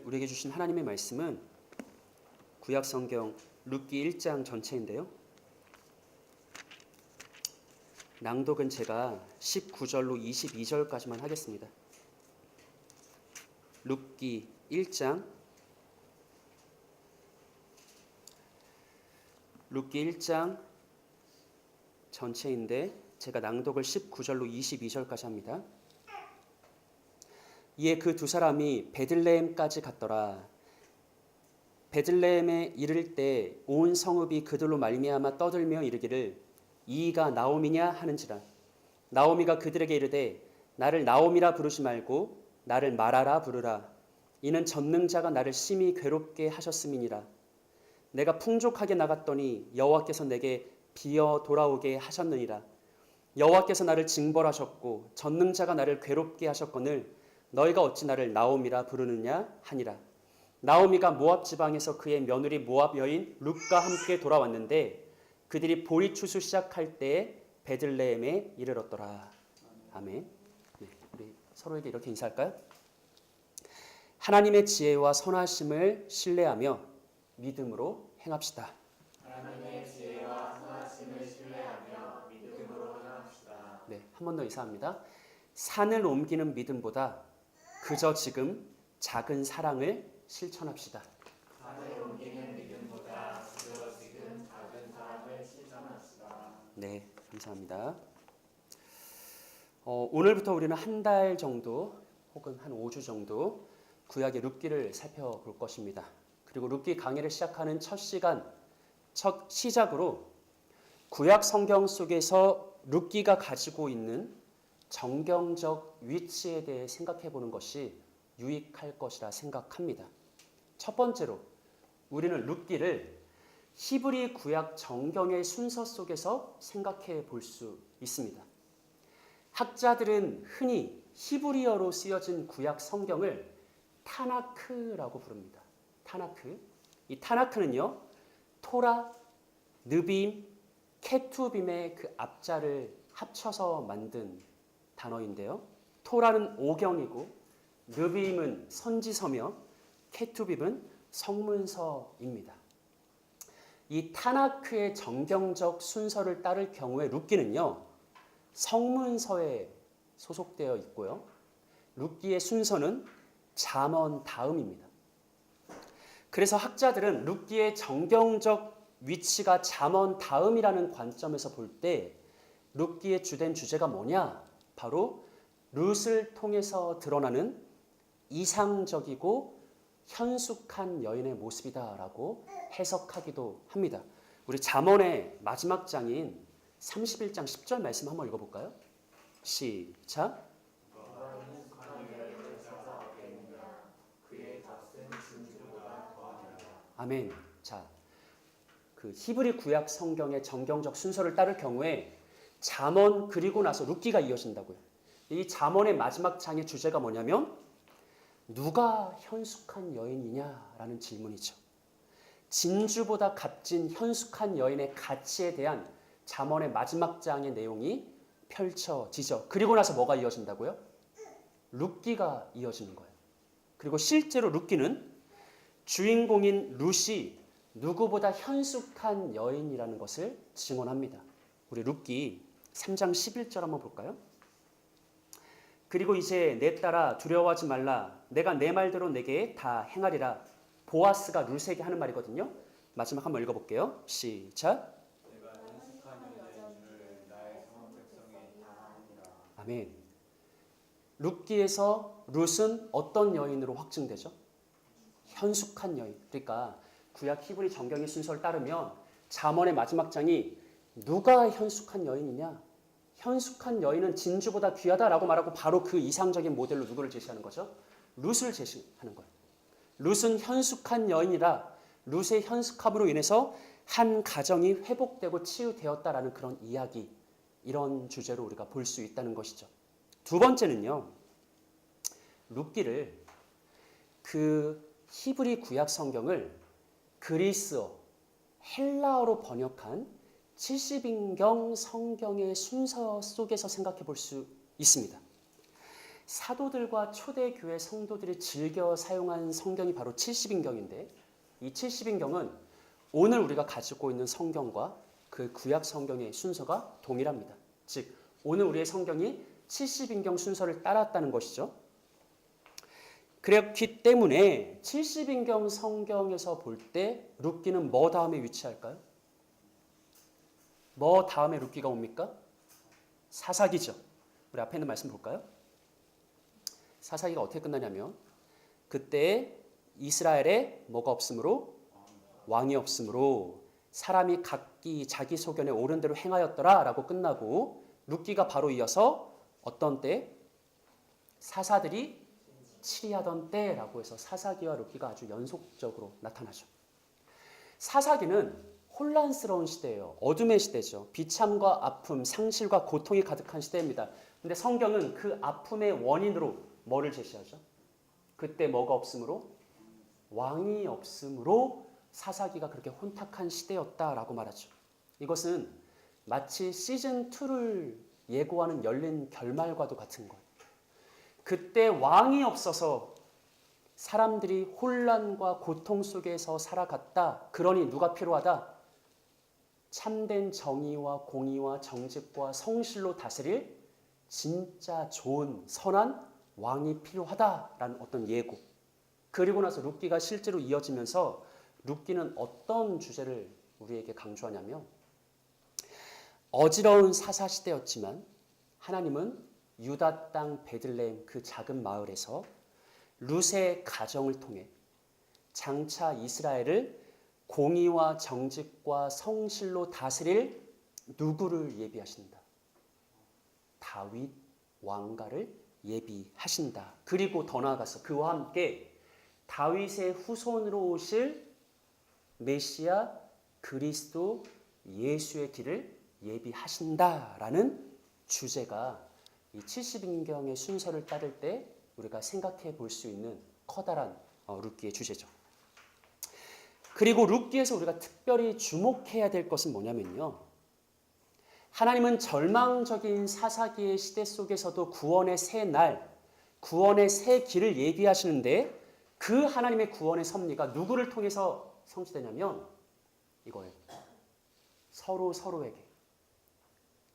우리에게 주신 하나님의 말씀은 구약 성경 룻기 1장 전체인데요. 낭독은 제가 19절로 22절까지만 하겠습니다. 룻기 1장 전체인데 제가 낭독을 19절로 22절까지 합니다. 이에 그 두 사람이 베들레헴까지 갔더라. 베들레헴에 이를 때 온 성읍이 그들로 말미암아 떠들며 이르기를 이가 나오미냐 하는지라. 나오미가 그들에게 이르되 나를 나오미라 부르지 말고 나를 마라라 부르라. 이는 전능자가 나를 심히 괴롭게 하셨음이니라. 내가 풍족하게 나갔더니 여호와께서 내게 비어 돌아오게 하셨느니라. 여호와께서 나를 징벌하셨고 전능자가 나를 괴롭게 하셨거늘 너희가 어찌 나를 나오미라 부르느냐 하니라. 나오미가 모압 지방에서 그의 며느리 모압 여인 룻과 함께 돌아왔는데 그들이 보리 추수 시작할 때에 베들레헴에 이르렀더라. 아멘. 네, 우리 서로에게 이렇게 인사할까요? 하나님의 지혜와 선하심을 신뢰하며 믿음으로 행합시다. 하나님의 지혜와 선하심을 신뢰하며 믿음으로 행합시다. 네, 한 번 더 인사합니다. 산을 옮기는 믿음보다 그저 지금 작은 사랑을 실천합시다. 산을 옮기는 믿음보다 그저 지금 작은 사랑을 실천합시다. 네, 감사합니다. 오늘부터 우리는 한 달 정도 혹은 한 5주 정도 구약의 룻기를 살펴볼 것입니다. 그리고 룻기 강의를 시작하는 첫 시작으로 구약 성경 속에서 룻기가 가지고 있는 정경적 위치에 대해 생각해 보는 것이 유익할 것이라 생각합니다. 첫 번째로 우리는 룻기를 히브리 구약 정경의 순서 속에서 생각해 볼 수 있습니다. 학자들은 흔히 히브리어로 쓰여진 구약 성경을 타나크라고 부릅니다. 타나크. 이 타나크는요, 토라, 느빔, 케투빔의 그 앞자를 합쳐서 만든 단어인데요. 토라는 오경이고 느빔은 선지서며 케투빔은 성문서입니다. 이 타나크의 정경적 순서를 따를 경우에 룻기는요, 성문서에 소속되어 있고요. 룻기의 순서는 잠언 다음입니다. 그래서 학자들은 룻기의 정경적 위치가 잠언 다음이라는 관점에서 볼 때 룻기의 주된 주제가 뭐냐? 바로 룻을 통해서 드러나는 이상적이고 현숙한 여인의 모습이다라고 해석하기도 합니다. 우리 잠언의 마지막 장인 31장 10절 말씀 한번 읽어볼까요? 시작. 아멘. 자, 그 히브리 구약 성경의 정경적 순서를 따를 경우에 잠언 그리고 나서 룻기가 이어진다고요. 이 잠언의 마지막 장의 주제가 뭐냐면 누가 현숙한 여인이냐라는 질문이죠. 진주보다 값진 현숙한 여인의 가치에 대한 잠언의 마지막 장의 내용이 펼쳐지죠. 그리고 나서 뭐가 이어진다고요? 룻기가 이어지는 거예요. 그리고 실제로 룻기는 주인공인 룻이 누구보다 현숙한 여인이라는 것을 증언합니다. 우리 룻기 3장 11절 한번 볼까요? 그리고 이제 내 딸아 두려워하지 말라. 내가 내 말대로 내게 다 행하리라. 보아스가 룻에게 하는 말이거든요. 마지막 한번 읽어볼게요. 시작. 내가 현숙한 여자인 줄 나의 성 백성에 다 아니라. 아멘. 룻기에서 룻은 어떤 여인으로 확증되죠? 현숙한 여인. 그러니까 구약 히브리 정경의 순서를 따르면 잠언의 마지막 장이 누가 현숙한 여인이냐? 현숙한 여인은 진주보다 귀하다라고 말하고 바로 그 이상적인 모델로 누구를 제시하는 거죠? 룻을 제시하는 거예요. 룻은 현숙한 여인이라 룻의 현숙함으로 인해서 한 가정이 회복되고 치유되었다라는 그런 이야기, 이런 주제로 우리가 볼 수 있다는 것이죠. 두 번째는요, 룻기를 그 히브리 구약 성경을 그리스어, 헬라어로 번역한 70인경 성경의 순서 속에서 생각해 볼 수 있습니다. 사도들과 초대교회 성도들이 즐겨 사용한 성경이 바로 70인경인데 이 70인경은 오늘 우리가 가지고 있는 성경과 그 구약 성경의 순서가 동일합니다. 즉 오늘 우리의 성경이 70인경 순서를 따랐다는 것이죠. 그렇기 때문에 70인경 성경에서 볼 때 룻기는 뭐 다음에 위치할까요? 뭐 다음에 룻기가 옵니까? 사사기죠. 우리 앞에 있는 말씀 볼까요? 사사기가 어떻게 끝나냐면 그때 이스라엘에 뭐가 없으므로 왕이 없으므로 사람이 각기 자기 소견에 옳은 대로 행하였더라 라고 끝나고 룻기가 바로 이어서 어떤 때? 사사들이 치리하던 때라고 해서 사사기와 룻기가 아주 연속적으로 나타나죠. 사사기는 혼란스러운 시대예요. 어둠의 시대죠. 비참과 아픔, 상실과 고통이 가득한 시대입니다. 근데 성경은 그 아픔의 원인으로 뭐를 제시하죠? 그때 뭐가 없으므로? 왕이 없으므로 사사기가 그렇게 혼탁한 시대였다라고 말하죠. 이것은 마치 시즌2를 예고하는 열린 결말과도 같은 거예요. 그때 왕이 없어서 사람들이 혼란과 고통 속에서 살아갔다. 그러니 누가 필요하다? 참된 정의와 공의와 정직과 성실로 다스릴 진짜 좋은 선한 왕이 필요하다라는 어떤 예고. 그리고 나서 룻기가 실제로 이어지면서 룻기는 어떤 주제를 우리에게 강조하냐면 어지러운 사사 시대였지만 하나님은 유다 땅 베들레헴 그 작은 마을에서 룻의 가정을 통해 장차 이스라엘을 공의와 정직과 성실로 다스릴 누구를 예비하신다? 다윗 왕가를 예비하신다. 그리고 더 나아가서 그와 함께 다윗의 후손으로 오실 메시아 그리스도 예수의 길을 예비하신다라는 주제가 이 70인경의 순서를 따를 때 우리가 생각해 볼 수 있는 커다란 룻기의 주제죠. 그리고 룻기에서 우리가 특별히 주목해야 될 것은 뭐냐면요. 하나님은 절망적인 사사기의 시대 속에서도 구원의 새 날, 구원의 새 길을 예비하시는데 그 하나님의 구원의 섭리가 누구를 통해서 성취되냐면 이거예요. 서로에게.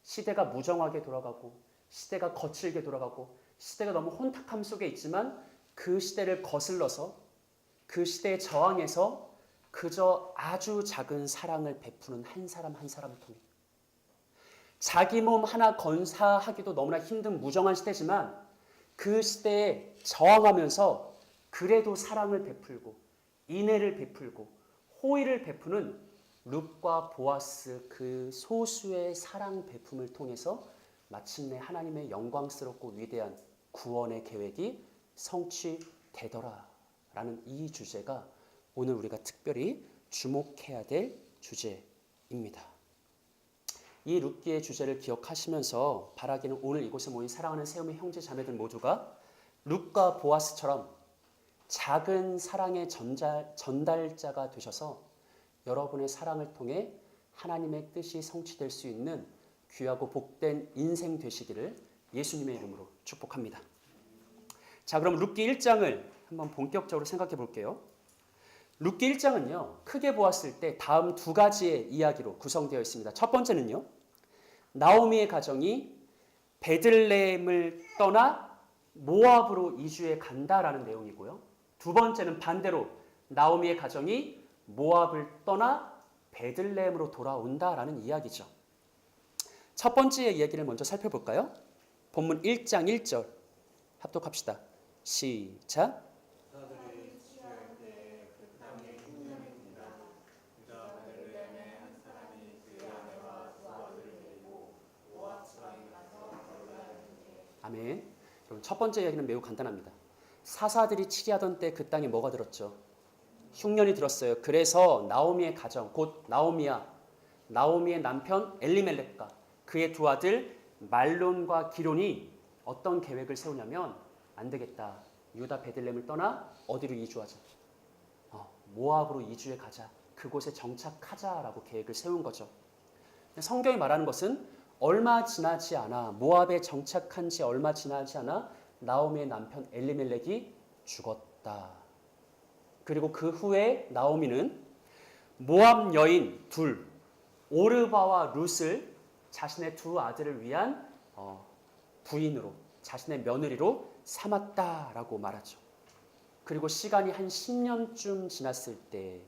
시대가 무정하게 돌아가고 시대가 거칠게 돌아가고 시대가 너무 혼탁함 속에 있지만 그 시대를 거슬러서 그 시대에 저항해서 그저 아주 작은 사랑을 베푸는 한 사람 한 사람을 통해 자기 몸 하나 건사하기도 너무나 힘든 무정한 시대지만 그 시대에 저항하면서 그래도 사랑을 베풀고 인애를 베풀고 호의를 베푸는 룻과 보아스 그 소수의 사랑 베품을 통해서 마침내 하나님의 영광스럽고 위대한 구원의 계획이 성취되더라라는 이 주제가 오늘 우리가 특별히 주목해야 될 주제입니다. 이 룻기의 주제를 기억하시면서 바라기는 오늘 이곳에 모인 사랑하는 세움의 형제 자매들 모두가 룻과 보아스처럼 작은 사랑의 전달자가 되셔서 여러분의 사랑을 통해 하나님의 뜻이 성취될 수 있는 귀하고 복된 인생 되시기를 예수님의 이름으로 축복합니다. 자, 그럼 룻기 1장을 한번 본격적으로 생각해 볼게요. 룻기 1장은요. 크게 보았을 때 다음 두 가지의 이야기로 구성되어 있습니다. 첫 번째는요. 나오미의 가정이 베들레헴을 떠나 모압으로 이주해 간다라는 내용이고요. 두 번째는 반대로 나오미의 가정이 모압을 떠나 베들레헴으로 돌아온다라는 이야기죠. 첫 번째 이야기를 먼저 살펴볼까요? 본문 1장 1절 합독합시다. 시작. 사람들이 취할 때 그 땅에 흉년입니다. 유다 베들레헴의 한 사람이 그의 아내와 두 아들을 데리고 모압 지방에 가서 걸어가는데 아멘. 여러분 첫 번째 이야기는 매우 간단합니다. 사사들이 치리하던 때 그 땅에 뭐가 들었죠? 흉년이 들었어요. 그래서 나오미의 가정, 곧 나오미의 남편 엘리멜렉과 그의 두 아들 말론과 기론이 어떤 계획을 세우냐면 안 되겠다. 유다 베들레헴을 떠나 어디로 이주하자? 모압으로 이주해 가자. 그곳에 정착하자라고 계획을 세운 거죠. 성경이 말하는 것은 얼마 지나지 않아 모압에 정착한 지 얼마 지나지 않아 나오미의 남편 엘리멜렉이 죽었다. 그리고 그 후에 나오미는 모압 여인 둘, 오르바와 룻을 자신의 두 아들을 위한 부인으로, 자신의 며느리로 삼았다라고 말하죠. 그리고 시간이 한 10년쯤 지났을 때,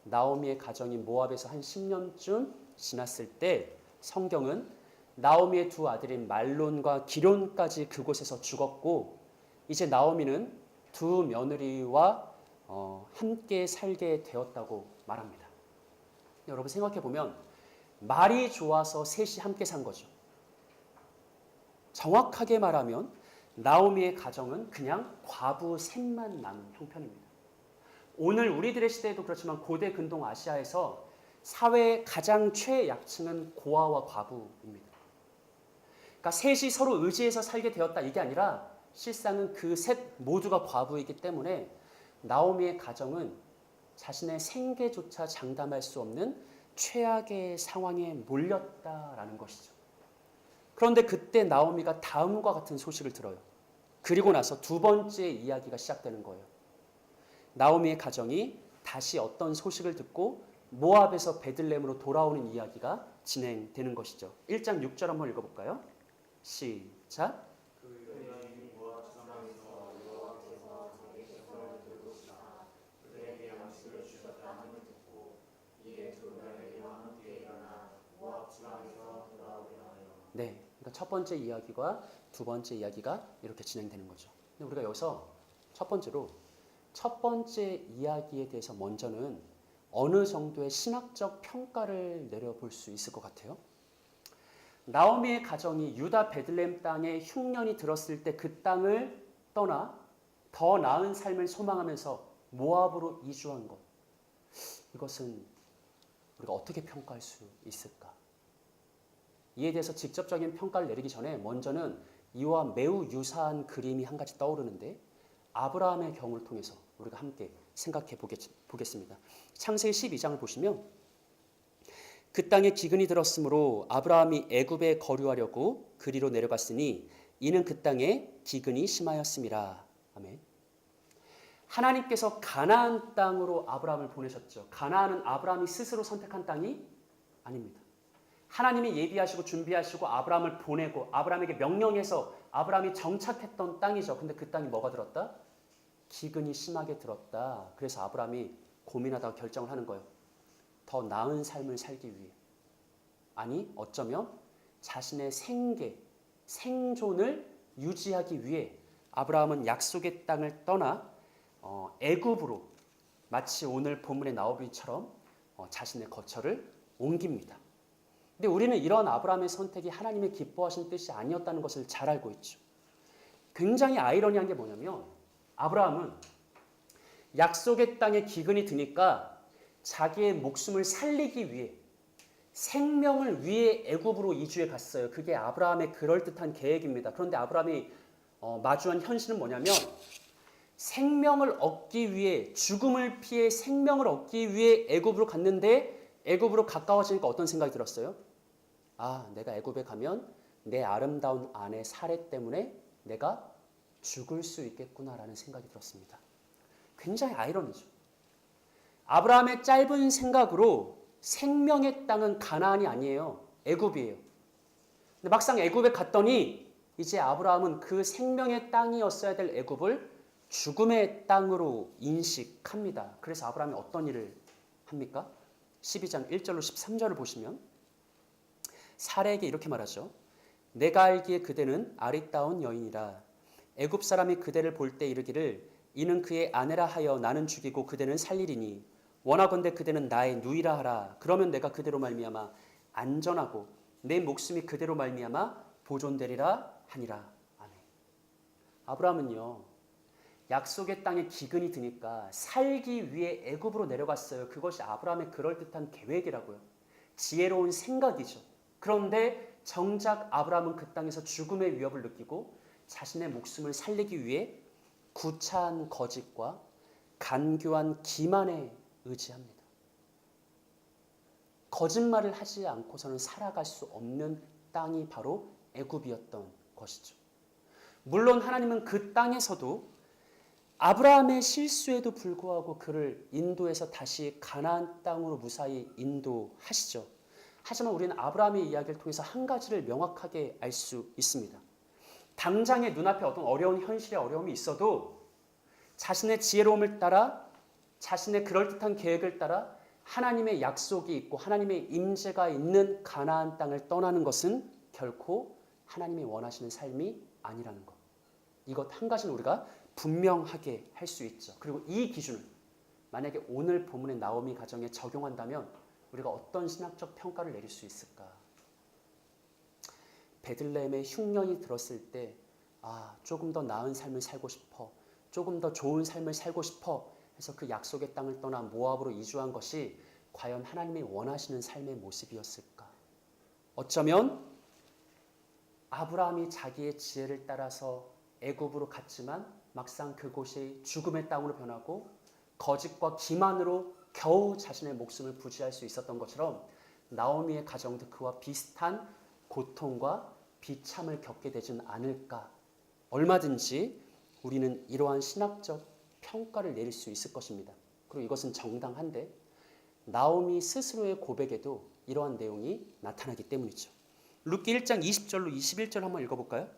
나오미의 가정이 모압에서 한 10년쯤 지났을 때 성경은 나오미의 두 아들인 말론과 기론까지 그곳에서 죽었고, 이제 나오미는 두 며느리와 함께 살게 되었다고 말합니다. 여러분 생각해 보면 말이 좋아서 셋이 함께 산 거죠. 정확하게 말하면 나오미의 가정은 그냥 과부 셋만 남은 형편입니다. 오늘 우리들의 시대에도 그렇지만 고대 근동 아시아에서 사회의 가장 최약층은 고아와 과부입니다. 그러니까 셋이 서로 의지해서 살게 되었다 이게 아니라 실상은 그 셋 모두가 과부이기 때문에 나오미의 가정은 자신의 생계조차 장담할 수 없는 최악의 상황에 몰렸다라는 것이죠. 그런데 그때 나오미가 다음과 같은 소식을 들어요. 그리고 나서 두 번째 이야기가 시작되는 거예요. 나오미의 가정이 다시 어떤 소식을 듣고 모압에서 베들레헴으로 돌아오는 이야기가 진행되는 것이죠. 1장 6절 한번 읽어볼까요? 시작. 네, 그러니까 첫 번째 이야기와 두 번째 이야기가 이렇게 진행되는 거죠. 근데 우리가 여기서 첫 번째로 첫 번째 이야기에 대해서 먼저는 어느 정도의 신학적 평가를 내려볼 수 있을 것 같아요. 나오미의 가정이 유다 베들레헴 땅에 흉년이 들었을 때 그 땅을 떠나 더 나은 삶을 소망하면서 모압으로 이주한 것. 이것은 우리가 어떻게 평가할 수 있을까? 이에 대해서 직접적인 평가를 내리기 전에 먼저는 이와 매우 유사한 그림이 한 가지 떠오르는데 아브라함의 경우를 통해서 우리가 함께 생각해 보겠습니다. 창세기 12장을 보시면 그 땅에 기근이 들었으므로 아브라함이 애굽에 거류하려고 그리로 내려갔으니 이는 그 땅에 기근이 심하였음이라. 아멘. 하나님께서 가나안 땅으로 아브라함을 보내셨죠. 가나안은 아브라함이 스스로 선택한 땅이 아닙니다. 하나님이 예비하시고 준비하시고 아브라함을 보내고 아브라함에게 명령해서 아브라함이 정착했던 땅이죠. 근데 그 땅이 뭐가 들었다? 기근이 심하게 들었다. 그래서 아브라함이 고민하다가 결정을 하는 거예요. 더 나은 삶을 살기 위해. 아니 어쩌면 자신의 생존을 유지하기 위해 아브라함은 약속의 땅을 떠나 애굽으로 마치 오늘 본문의 나오미처럼 자신의 거처를 옮깁니다. 근데 우리는 이런 아브라함의 선택이 하나님의 기뻐하신 뜻이 아니었다는 것을 잘 알고 있죠. 굉장히 아이러니한 게 뭐냐면 아브라함은 약속의 땅에 기근이 드니까 자기의 목숨을 살리기 위해 생명을 위해 애굽으로 이주해 갔어요. 그게 아브라함의 그럴듯한 계획입니다. 그런데 아브라함이 마주한 현실은 뭐냐면 생명을 얻기 위해 죽음을 피해 생명을 얻기 위해 애굽으로 갔는데 애굽으로 가까워지니까 어떤 생각이 들었어요? 아, 내가 애굽에 가면 내 아름다운 아내 사레 때문에 내가 죽을 수 있겠구나라는 생각이 들었습니다. 굉장히 아이러니죠. 아브라함의 짧은 생각으로 생명의 땅은 가나안이 아니에요. 애굽이에요. 근데 막상 애굽에 갔더니 이제 아브라함은 그 생명의 땅이었어야 될 애굽을 죽음의 땅으로 인식합니다. 그래서 아브라함이 어떤 일을 합니까? 12장 1절로 13절을 보시면 사레에게 이렇게 말하죠. 내가 알기에 그대는 아리따운 여인이라 애굽 사람이 그대를 볼 때 이르기를 이는 그의 아내라 하여 나는 죽이고 그대는 살리리니 원하건대 그대는 나의 누이라 하라. 그러면 내가 그대로 말미암아 안전하고 내 목숨이 그대로 말미암아 보존되리라 하니라. 아멘. 아브라함은요. 약속의 땅에 기근이 드니까 살기 위해 애굽으로 내려갔어요. 그것이 아브라함의 그럴듯한 계획이라고요. 지혜로운 생각이죠. 그런데 정작 아브라함은 그 땅에서 죽음의 위협을 느끼고 자신의 목숨을 살리기 위해 구차한 거짓과 간교한 기만에 의지합니다. 거짓말을 하지 않고서는 살아갈 수 없는 땅이 바로 애굽이었던 것이죠. 물론 하나님은 그 땅에서도 아브라함의 실수에도 불구하고 그를 인도해서 다시 가나안 땅으로 무사히 인도하시죠. 하지만 우리는 아브라함의 이야기를 통해서 한 가지를 명확하게 알 수 있습니다. 당장의 눈앞에 어떤 어려운 현실의 어려움이 있어도 자신의 지혜로움을 따라 자신의 그럴듯한 계획을 따라 하나님의 약속이 있고 하나님의 임재가 있는 가나안 땅을 떠나는 것은 결코 하나님이 원하시는 삶이 아니라는 것. 이것 한 가지는 우리가 분명하게 할 수 있죠. 그리고 이 기준을 만약에 오늘 본문의 나오미 가정에 적용한다면 우리가 어떤 신학적 평가를 내릴 수 있을까? 베들레헴의 흉년이 들었을 때 조금 더 나은 삶을 살고 싶어. 조금 더 좋은 삶을 살고 싶어. 해서 그 약속의 땅을 떠나 모압으로 이주한 것이 과연 하나님이 원하시는 삶의 모습이었을까? 어쩌면 아브라함이 자기의 지혜를 따라서 애굽으로 갔지만 막상 그곳이 죽음의 땅으로 변하고 거짓과 기만으로 겨우 자신의 목숨을 부지할 수 있었던 것처럼 나오미의 가정도 그와 비슷한 고통과 비참을 겪게 되진 않을까. 얼마든지 우리는 이러한 신학적 평가를 내릴 수 있을 것입니다. 그리고 이것은 정당한데 나오미 스스로의 고백에도 이러한 내용이 나타나기 때문이죠. 룻기 1장 20절로 21절 한번 읽어볼까요?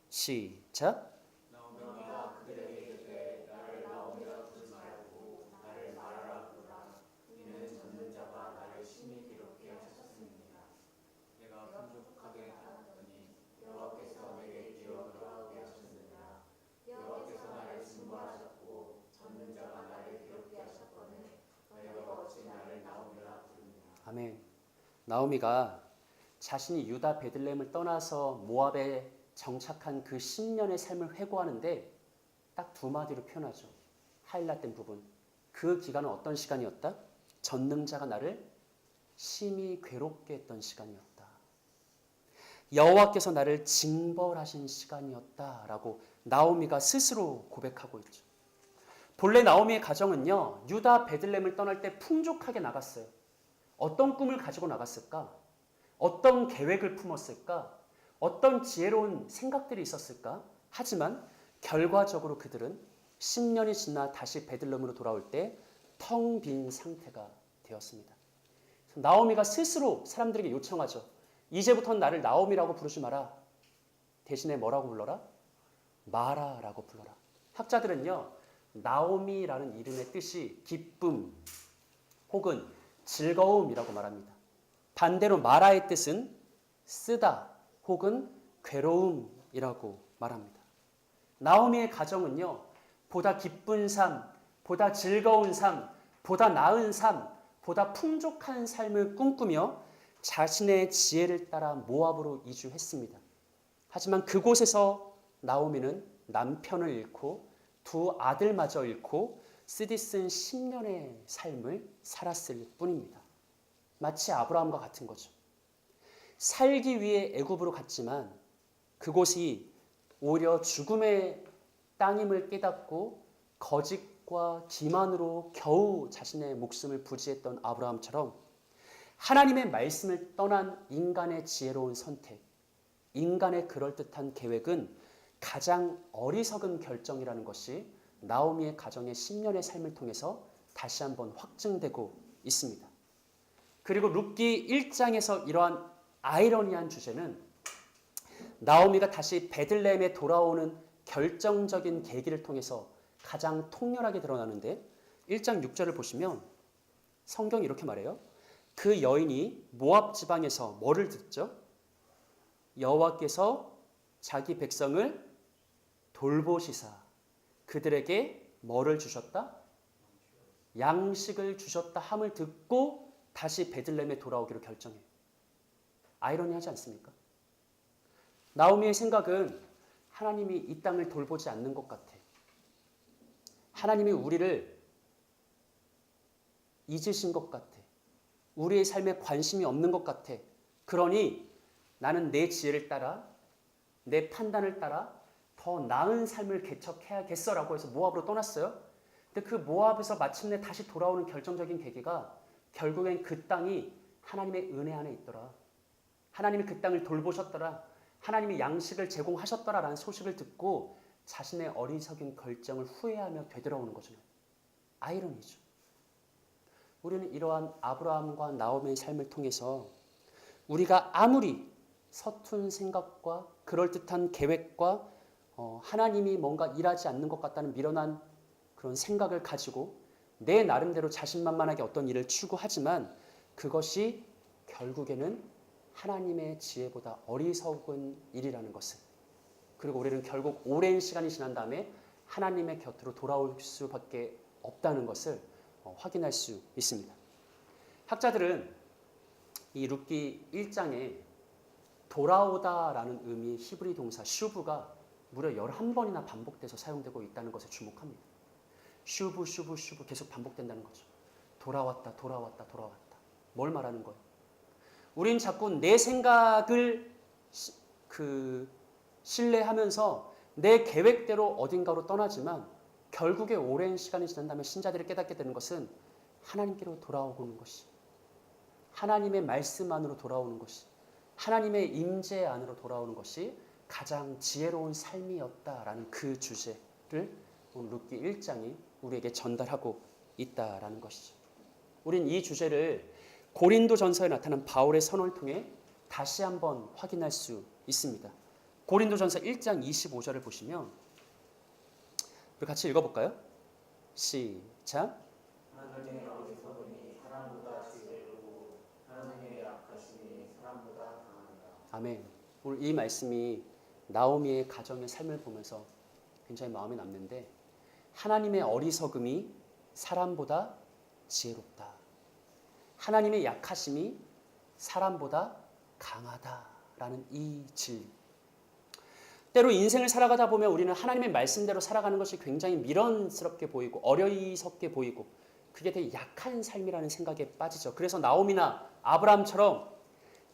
시작. 나오미가 그들에게 이르되 나를 나오미라 부르지 말고 나를 마라라 부르라. 이는 젖는 자가 나를 심히 괴롭게 하셨습니다. 내가 풍족하게 하였더니 여호와께서 내게 기업을 하게 하셨느니라. 여호와께서 나를 진보하셨고 젖는 자가 나를 괴롭게 하셨거늘 너희가 어찌 나를 나오미라 부르느냐. 아멘. 나오미가 자신이 유다 베들레헴을 떠나서 모압에 정착한 그 10년의 삶을 회고하는데 딱 두 마디로 표현하죠. 하이라이트된 부분. 그 기간은 어떤 시간이었다? 전능자가 나를 심히 괴롭게 했던 시간이었다. 여호와께서 나를 징벌하신 시간이었다라고 나오미가 스스로 고백하고 있죠. 본래 나오미의 가정은요. 유다 베들레헴을 떠날 때 풍족하게 나갔어요. 어떤 꿈을 가지고 나갔을까? 어떤 계획을 품었을까? 어떤 지혜로운 생각들이 있었을까? 하지만 결과적으로 그들은 10년이 지나 다시 베들레헴으로 돌아올 때 텅 빈 상태가 되었습니다. 나오미가 스스로 사람들에게 요청하죠. 이제부터는 나를 나오미라고 부르지 마라. 대신에 뭐라고 불러라? 마라라고 불러라. 학자들은요. 나오미라는 이름의 뜻이 기쁨 혹은 즐거움이라고 말합니다. 반대로 마라의 뜻은 쓰다 혹은 괴로움이라고 말합니다. 나오미의 가정은요. 보다 기쁜 삶, 보다 즐거운 삶, 보다 나은 삶, 보다 풍족한 삶을 꿈꾸며 자신의 지혜를 따라 모압으로 이주했습니다. 하지만 그곳에서 나오미는 남편을 잃고 두 아들마저 잃고 쓰디쓴 10년의 삶을 살았을 뿐입니다. 마치 아브라함과 같은 거죠. 살기 위해 애굽으로 갔지만 그곳이 오히려 죽음의 땅임을 깨닫고 거짓과 기만으로 겨우 자신의 목숨을 부지했던 아브라함처럼 하나님의 말씀을 떠난 인간의 지혜로운 선택, 인간의 그럴듯한 계획은 가장 어리석은 결정이라는 것이 나오미의 가정의 10년의 삶을 통해서 다시 한번 확증되고 있습니다. 그리고 룻기 1장에서 이러한 아이러니한 주제는 나오미가 다시 베들레헴에 돌아오는 결정적인 계기를 통해서 가장 통렬하게 드러나는데 1장 6절을 보시면 성경이 이렇게 말해요. 그 여인이 모압 지방에서 뭐를 듣죠? 여호와께서 자기 백성을 돌보시사 그들에게 뭐를 주셨다? 양식을 주셨다 함을 듣고 다시 베들레헴에 돌아오기로 결정해요. 아이러니하지 않습니까? 나오미의 생각은 하나님이 이 땅을 돌보지 않는 것 같아. 하나님이 우리를 잊으신 것 같아. 우리의 삶에 관심이 없는 것 같아. 그러니 나는 내 지혜를 따라 내 판단을 따라 더 나은 삶을 개척해야겠어라고 해서 모압으로 떠났어요. 근데 그 모압에서 마침내 다시 돌아오는 결정적인 계기가 결국엔 그 땅이 하나님의 은혜 안에 있더라. 하나님이 그 땅을 돌보셨더라. 하나님이 양식을 제공하셨더라라는 소식을 듣고 자신의 어리석은 결정을 후회하며 되돌아오는 거죠. 아이러니죠. 우리는 이러한 아브라함과 나오미의 삶을 통해서 우리가 아무리 서툰 생각과 그럴듯한 계획과 하나님이 뭔가 일하지 않는 것 같다는 미련한 그런 생각을 가지고 내 나름대로 자신만만하게 어떤 일을 추구하지만 그것이 결국에는 하나님의 지혜보다 어리석은 일이라는 것을, 그리고 우리는 결국 오랜 시간이 지난 다음에 하나님의 곁으로 돌아올 수밖에 없다는 것을 확인할 수 있습니다. 학자들은 이 룻기 1장에 돌아오다라는 의미의 히브리 동사 슈브가 무려 11번이나 반복돼서 사용되고 있다는 것에 주목합니다. 슈브 계속 반복된다는 거죠. 돌아왔다. 뭘 말하는 거예요? 우린 자꾸 내 생각을 신뢰하면서 내 계획대로 어딘가로 떠나지만 결국에 오랜 시간이 지난 다음에 신자들이 깨닫게 되는 것은 하나님께로 돌아오는 것이, 하나님의 말씀 안으로 돌아오는 것이, 하나님의 임재 안으로 돌아오는 것이 가장 지혜로운 삶이었다라는 그 주제를 오늘 룻기 1장이 우리에게 전달하고 있다라는 것이죠. 우린 이 주제를 고린도전서에 나타난 바울의 선언을 통해 다시 한번 확인할 수 있습니다. 고린도전서 1장 25절을 보시면 우리 같이 읽어볼까요? 시작. 하나님의 어리석음이 사람보다 지혜롭고 하나님의 약하심이 사람보다 강하다. 아멘. 오늘 이 말씀이 나오미의 가정의 삶을 보면서 굉장히 마음에 남는데, 하나님의 어리석음이 사람보다 지혜롭다. 하나님의 약하심이 사람보다 강하다라는 이 진리. 때로 인생을 살아가다 보면 우리는 하나님의 말씀대로 살아가는 것이 굉장히 미련스럽게 보이고 어리석게 보이고 그게 되게 약한 삶이라는 생각에 빠지죠. 그래서 나오미나 아브라함처럼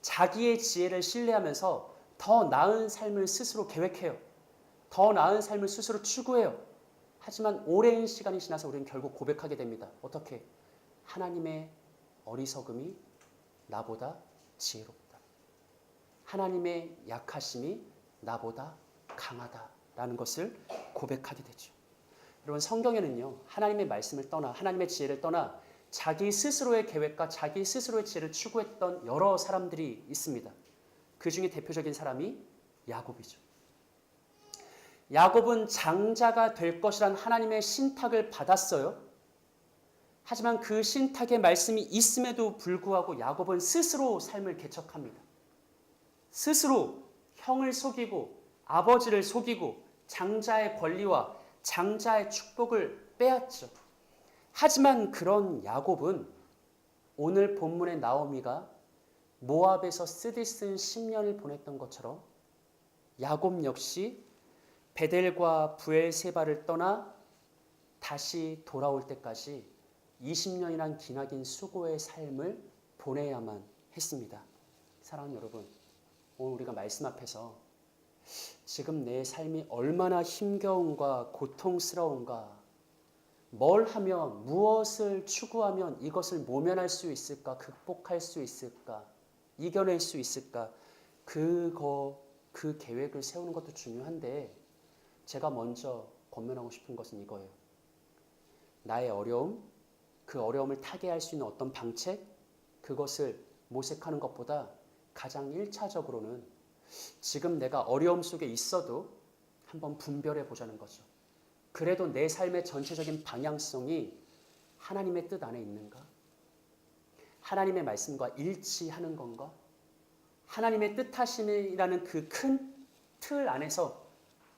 자기의 지혜를 신뢰하면서 더 나은 삶을 스스로 계획해요. 더 나은 삶을 스스로 추구해요. 하지만 오랜 시간이 지나서 우리는 결국 고백하게 됩니다. 어떻게? 하나님의 어리석음이 나보다 지혜롭다. 하나님의 약하심이 나보다 강하다라는 것을 고백하게 되죠. 여러분, 성경에는요, 하나님의 말씀을 떠나, 하나님의 지혜를 떠나 자기 스스로의 계획과 자기 스스로의 지혜를 추구했던 여러 사람들이 있습니다. 그 중에 대표적인 사람이 야곱이죠. 야곱은 장자가 될 것이란 하나님의 신탁을 받았어요. 하지만 그 신탁의 말씀이 있음에도 불구하고 야곱은 스스로 삶을 개척합니다. 스스로 형을 속이고 아버지를 속이고 장자의 권리와 장자의 축복을 빼앗죠. 하지만 그런 야곱은 오늘 본문의 나오미가 모압에서 쓰디쓴 10년을 보냈던 것처럼 야곱 역시 베델과 브엘세바를 떠나 다시 돌아올 때까지 20년이란 기나긴 수고의 삶을 보내야만 했습니다. 사랑하는 여러분, 오늘 우리가 말씀 앞에서 지금 내 삶이 얼마나 힘겨운가 고통스러운가, 뭘 하면 무엇을 추구하면 이것을 모면할 수 있을까, 극복할 수 있을까, 이겨낼 수 있을까, 그 계획을 세우는 것도 중요한데 제가 먼저 권면하고 싶은 것은 이거예요. 나의 어려움, 그 어려움을 타개할 수 있는 어떤 방책, 그것을 모색하는 것보다 가장 1차적으로는 지금 내가 어려움 속에 있어도 한번 분별해 보자는 거죠. 그래도 내 삶의 전체적인 방향성이 하나님의 뜻 안에 있는가? 하나님의 말씀과 일치하는 건가? 하나님의 뜻하심이라는 그 큰 틀 안에서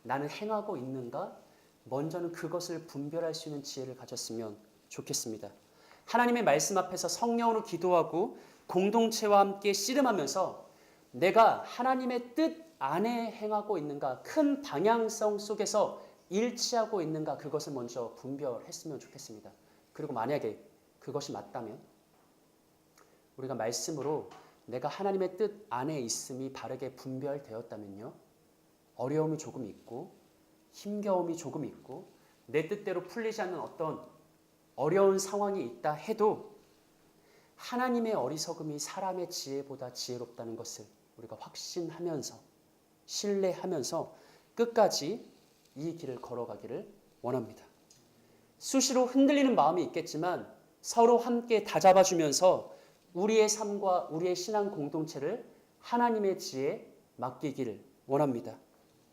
나는 행하고 있는가? 먼저는 그것을 분별할 수 있는 지혜를 가졌으면 좋겠습니다. 하나님의 말씀 앞에서 성령으로 기도하고 공동체와 함께 씨름하면서 내가 하나님의 뜻 안에 행하고 있는가, 큰 방향성 속에서 일치하고 있는가, 그것을 먼저 분별했으면 좋겠습니다. 그리고 만약에 그것이 맞다면 우리가 말씀으로 내가 하나님의 뜻 안에 있음이 바르게 분별되었다면요, 어려움이 조금 있고 힘겨움이 조금 있고 내 뜻대로 풀리지 않는 어떤 어려운 상황이 있다 해도 하나님의 어리석음이 사람의 지혜보다 지혜롭다는 것을 우리가 확신하면서 신뢰하면서 끝까지 이 길을 걸어가기를 원합니다. 수시로 흔들리는 마음이 있겠지만 서로 함께 다잡아주면서 우리의 삶과 우리의 신앙 공동체를 하나님의 지혜에 맡기기를 원합니다.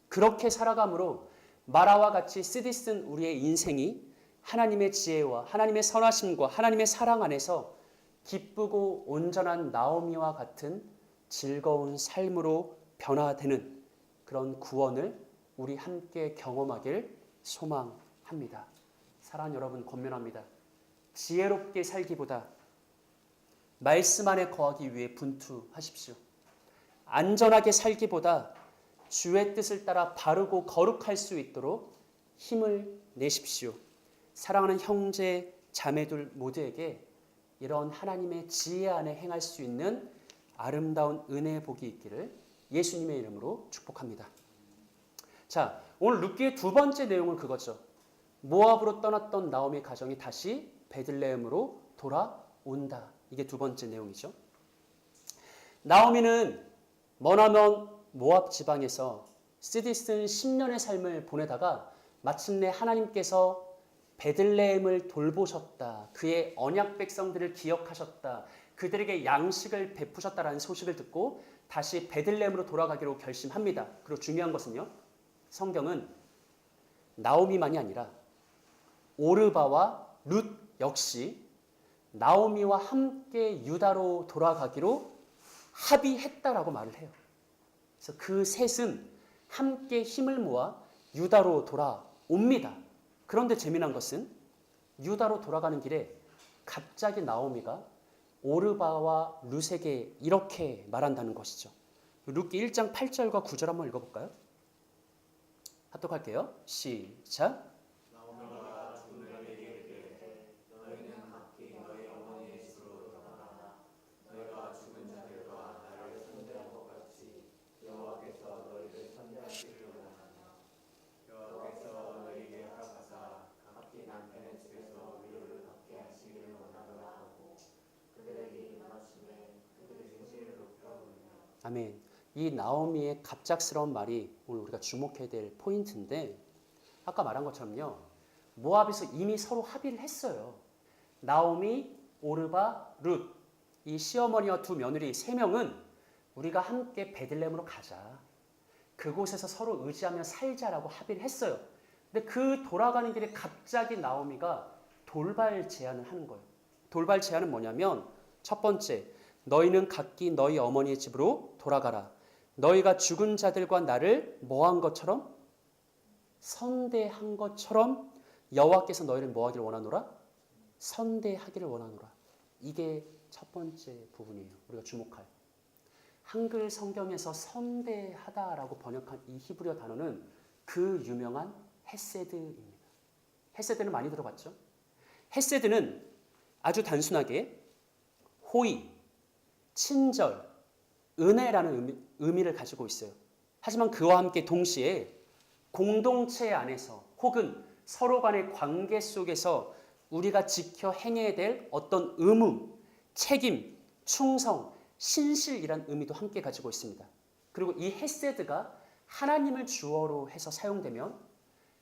그렇게 살아감으로 마라와 같이 쓰디쓴 우리의 인생이 하나님의 지혜와 하나님의 선하심과 하나님의 사랑 안에서 기쁘고 온전한 나오미와 같은 즐거운 삶으로 변화되는 그런 구원을 우리 함께 경험하길 소망합니다. 사랑하는 여러분, 권면합니다. 지혜롭게 살기보다 말씀 안에 거하기 위해 분투하십시오. 안전하게 살기보다 주의 뜻을 따라 바르고 거룩할 수 있도록 힘을 내십시오. 사랑하는 형제 자매들 모두에게 이런 하나님의 지혜 안에 행할 수 있는 아름다운 은혜의 복이 있기를 예수님의 이름으로 축복합니다. 자, 오늘 룻기의 두 번째 내용은 그거죠. 모압으로 떠났던 나오미의 가정이 다시 베들레헴으로 돌아온다. 이게 두 번째 내용이죠. 나오미는 머나먼 모압 지방에서 쓰디쓴 10년의 삶을 보내다가 마침내 하나님께서 베들레헴을 돌보셨다. 그의 언약 백성들을 기억하셨다. 그들에게 양식을 베푸셨다라는 소식을 듣고 다시 베들레헴으로 돌아가기로 결심합니다. 그리고 중요한 것은요. 성경은 나오미만이 아니라 오르바와 룻 역시 나오미와 함께 유다로 돌아가기로 합의했다라고 말을 해요. 그래서 그 셋은 함께 힘을 모아 유다로 돌아옵니다. 그런데 재미난 것은 유다로 돌아가는 길에 갑자기 나오미가 오르바와 룻에게 이렇게 말한다는 것이죠. 룻기 1장 8절과 9절 한번 읽어볼까요? 합독할게요. 시작. 나오미가 주님에게 이르되 너희는 각기 너희 어머니의 집으로 돌아가라. 너희가 죽은 자들과 나를 선대한 것 같이 여호와께서 너희를 선대하시기를 원하나. 여호와께서 너희에게 허락하사 각기 남편의 집에서 위로를 받게 하시기를 원하노라 하고 그들에게 일어나시매 그들의 승리를 높여오니라. 아멘. 이 나오미의 갑작스러운 말이 오늘 우리가 주목해야 될 포인트인데 아까 말한 것처럼요. 모압에서 이미 서로 합의를 했어요. 나오미, 오르바, 룻 이 시어머니와 두 며느리 세 명은 우리가 함께 베들레헴으로 가자. 그곳에서 서로 의지하며 살자라고 합의를 했어요. 근데 그 돌아가는 길에 갑자기 나오미가 돌발 제안을 하는 거예요. 돌발 제안은 뭐냐면 첫 번째, 너희는 각기 너희 어머니의 집으로 돌아가라. 너희가 죽은 자들과 나를 뭐한 것처럼? 선대한 것처럼 여호와께서 너희를 뭐하기를 원하노라? 선대하기를 원하노라. 이게 첫 번째 부분이에요. 우리가 주목할. 한글 성경에서 선대하다라고 번역한 이 히브리어 단어는 그 유명한 헤세드입니다. 헤세드는 많이 들어봤죠? 헤세드는 아주 단순하게 호의, 친절, 은혜라는 의미를 가지고 있어요. 하지만 그와 함께 동시에 공동체 안에서 혹은 서로 간의 관계 속에서 우리가 지켜 행해야 될 어떤 의무, 책임, 충성, 신실이란 의미도 함께 가지고 있습니다. 그리고 이 헤세드가 하나님을 주어로 해서 사용되면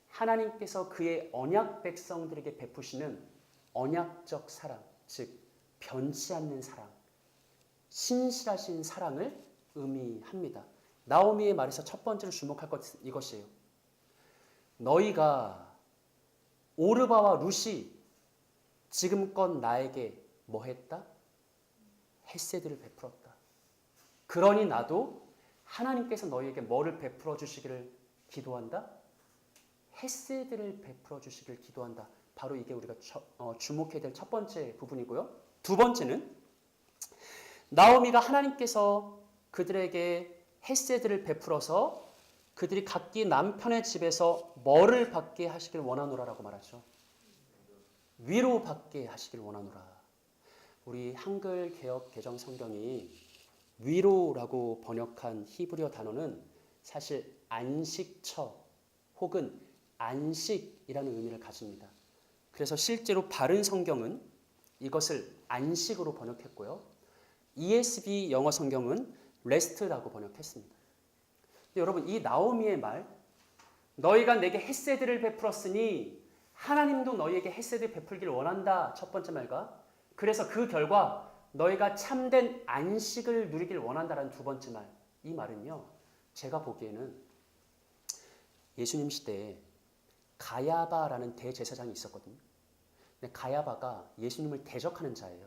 하나님께서 그의 언약 백성들에게 베푸시는 언약적 사랑, 즉 변치 않는 사랑, 신실하신 사랑을 의미합니다. 나오미의 말에서 첫 번째로 주목할 것은 이것이에요. 너희가 오르바와 룻이 지금껏 나에게 뭐 했다? 헤세드를 베풀었다. 그러니 나도 하나님께서 너희에게 뭐를 베풀어 주시기를 기도한다? 헤세드를 베풀어 주시기를 기도한다. 바로 이게 우리가 주목해야 될 첫 번째 부분이고요. 두 번째는 나오미가 하나님께서 그들에게 헤세드를 베풀어서 그들이 각기 남편의 집에서 뭐를 받게 하시길 원하노라라고 말하죠. 위로받게 하시길 원하노라. 우리 한글 개역 개정 성경이 위로라고 번역한 히브리어 단어는 사실 안식처 혹은 안식이라는 의미를 가집니다. 그래서 실제로 바른 성경은 이것을 안식으로 번역했고요. ESV 영어 성경은 rest라고 번역했습니다. 근데 여러분 이 나오미의 말, 너희가 내게 헷세드를 베풀었으니 하나님도 너희에게 헷세드 베풀기를 원한다. 첫 번째 말과 그래서 그 결과 너희가 참된 안식을 누리길 원한다라는 두 번째 말. 이 말은요. 제가 보기에는 예수님 시대에 가야바라는 대제사장이 있었거든요. 근데 가야바가 예수님을 대적하는 자예요.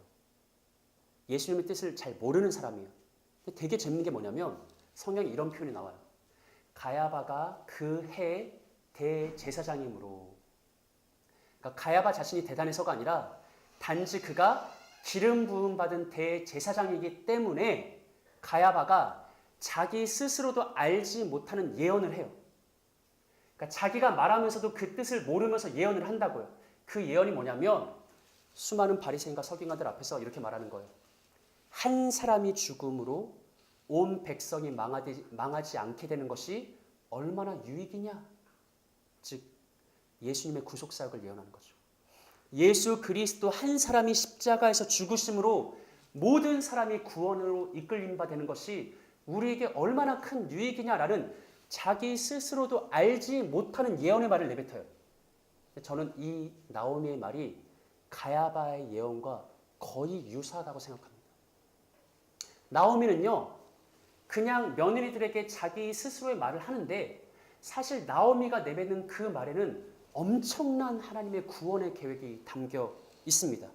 예수님의 뜻을 잘 모르는 사람이에요. 근데 되게 재밌는 게 뭐냐면 성경에 이런 표현이 나와요. 가야바가 그 해 대제사장이므로. 그러니까 가야바 자신이 대단해서가 아니라 단지 그가 기름 부음 받은 대제사장이기 때문에 가야바가 자기 스스로도 알지 못하는 예언을 해요. 그러니까 자기가 말하면서도 그 뜻을 모르면서 예언을 한다고요. 그 예언이 뭐냐면 수많은 바리새인과 서기관들 앞에서 이렇게 말하는 거예요. 한 사람이 죽음으로 온 백성이 망하지 않게 되는 것이 얼마나 유익이냐. 즉 예수님의 구속사역을 예언하는 거죠. 예수 그리스도 한 사람이 십자가에서 죽으심으로 모든 사람이 구원으로 이끌림 바 되는 것이 우리에게 얼마나 큰 유익이냐라는 자기 스스로도 알지 못하는 예언의 말을 내뱉어요. 저는 이 나오미의 말이 가야바의 예언과 거의 유사하다고 생각합니다. 나오미는요, 그냥 며느리들에게 자기 스스로의 말을 하는데 사실 나오미가 내뱉는 그 말에는 엄청난 하나님의 구원의 계획이 담겨 있습니다.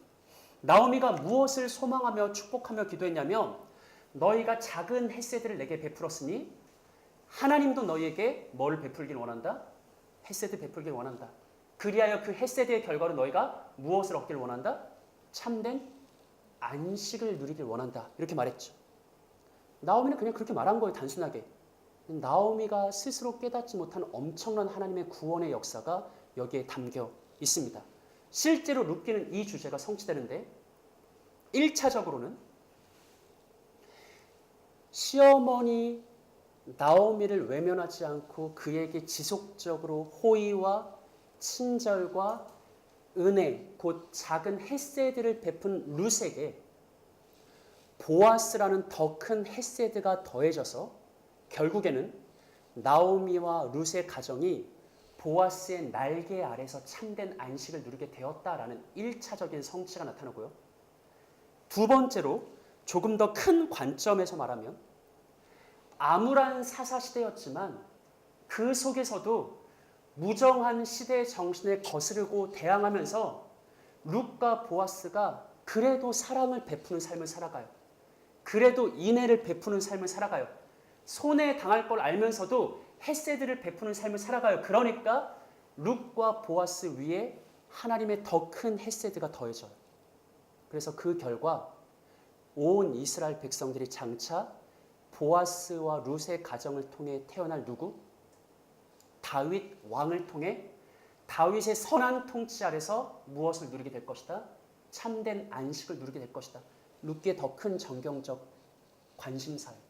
나오미가 무엇을 소망하며 축복하며 기도했냐면 너희가 작은 헷세드를 내게 베풀었으니 하나님도 너희에게 뭘 베풀길 원한다? 헷세드 베풀길 원한다. 그리하여 그 헷세드의 결과로 너희가 무엇을 얻길 원한다? 참된 안식을 누리길 원한다. 이렇게 말했죠. 나오미는 그냥 그렇게 말한 거예요. 단순하게. 나오미가 스스로 깨닫지 못한 엄청난 하나님의 구원의 역사가 여기에 담겨 있습니다. 실제로 룻기는 이 주제가 성취되는데 1차적으로는 시어머니 나오미를 외면하지 않고 그에게 지속적으로 호의와 친절과 은혜, 곧 작은 헷세드를 베푼 룻에게 보아스라는 더 큰 헷세드가 더해져서 결국에는 나오미와 룻의 가정이 보아스의 날개 아래서 참된 안식을 누리게 되었다라는 1차적인 성취가 나타나고요. 두 번째로 조금 더 큰 관점에서 말하면 암울한 사사시대였지만 그 속에서도 무정한 시대의 정신에 거스르고 대항하면서 룻과 보아스가 그래도 사랑을 베푸는 삶을 살아가요. 그래도 인애를 베푸는 삶을 살아가요. 손해 당할 걸 알면서도 헷세드를 베푸는 삶을 살아가요. 그러니까 룻과 보아스 위에 하나님의 더 큰 헷세드가 더해져요. 그래서 그 결과 온 이스라엘 백성들이 장차 보아스와 룻의 가정을 통해 태어날 누구? 다윗 왕을 통해 다윗의 선한 통치 아래서 무엇을 누리게 될 것이다? 참된 안식을 누리게 될 것이다. 룻기의 더 큰 정경적 관심사예요.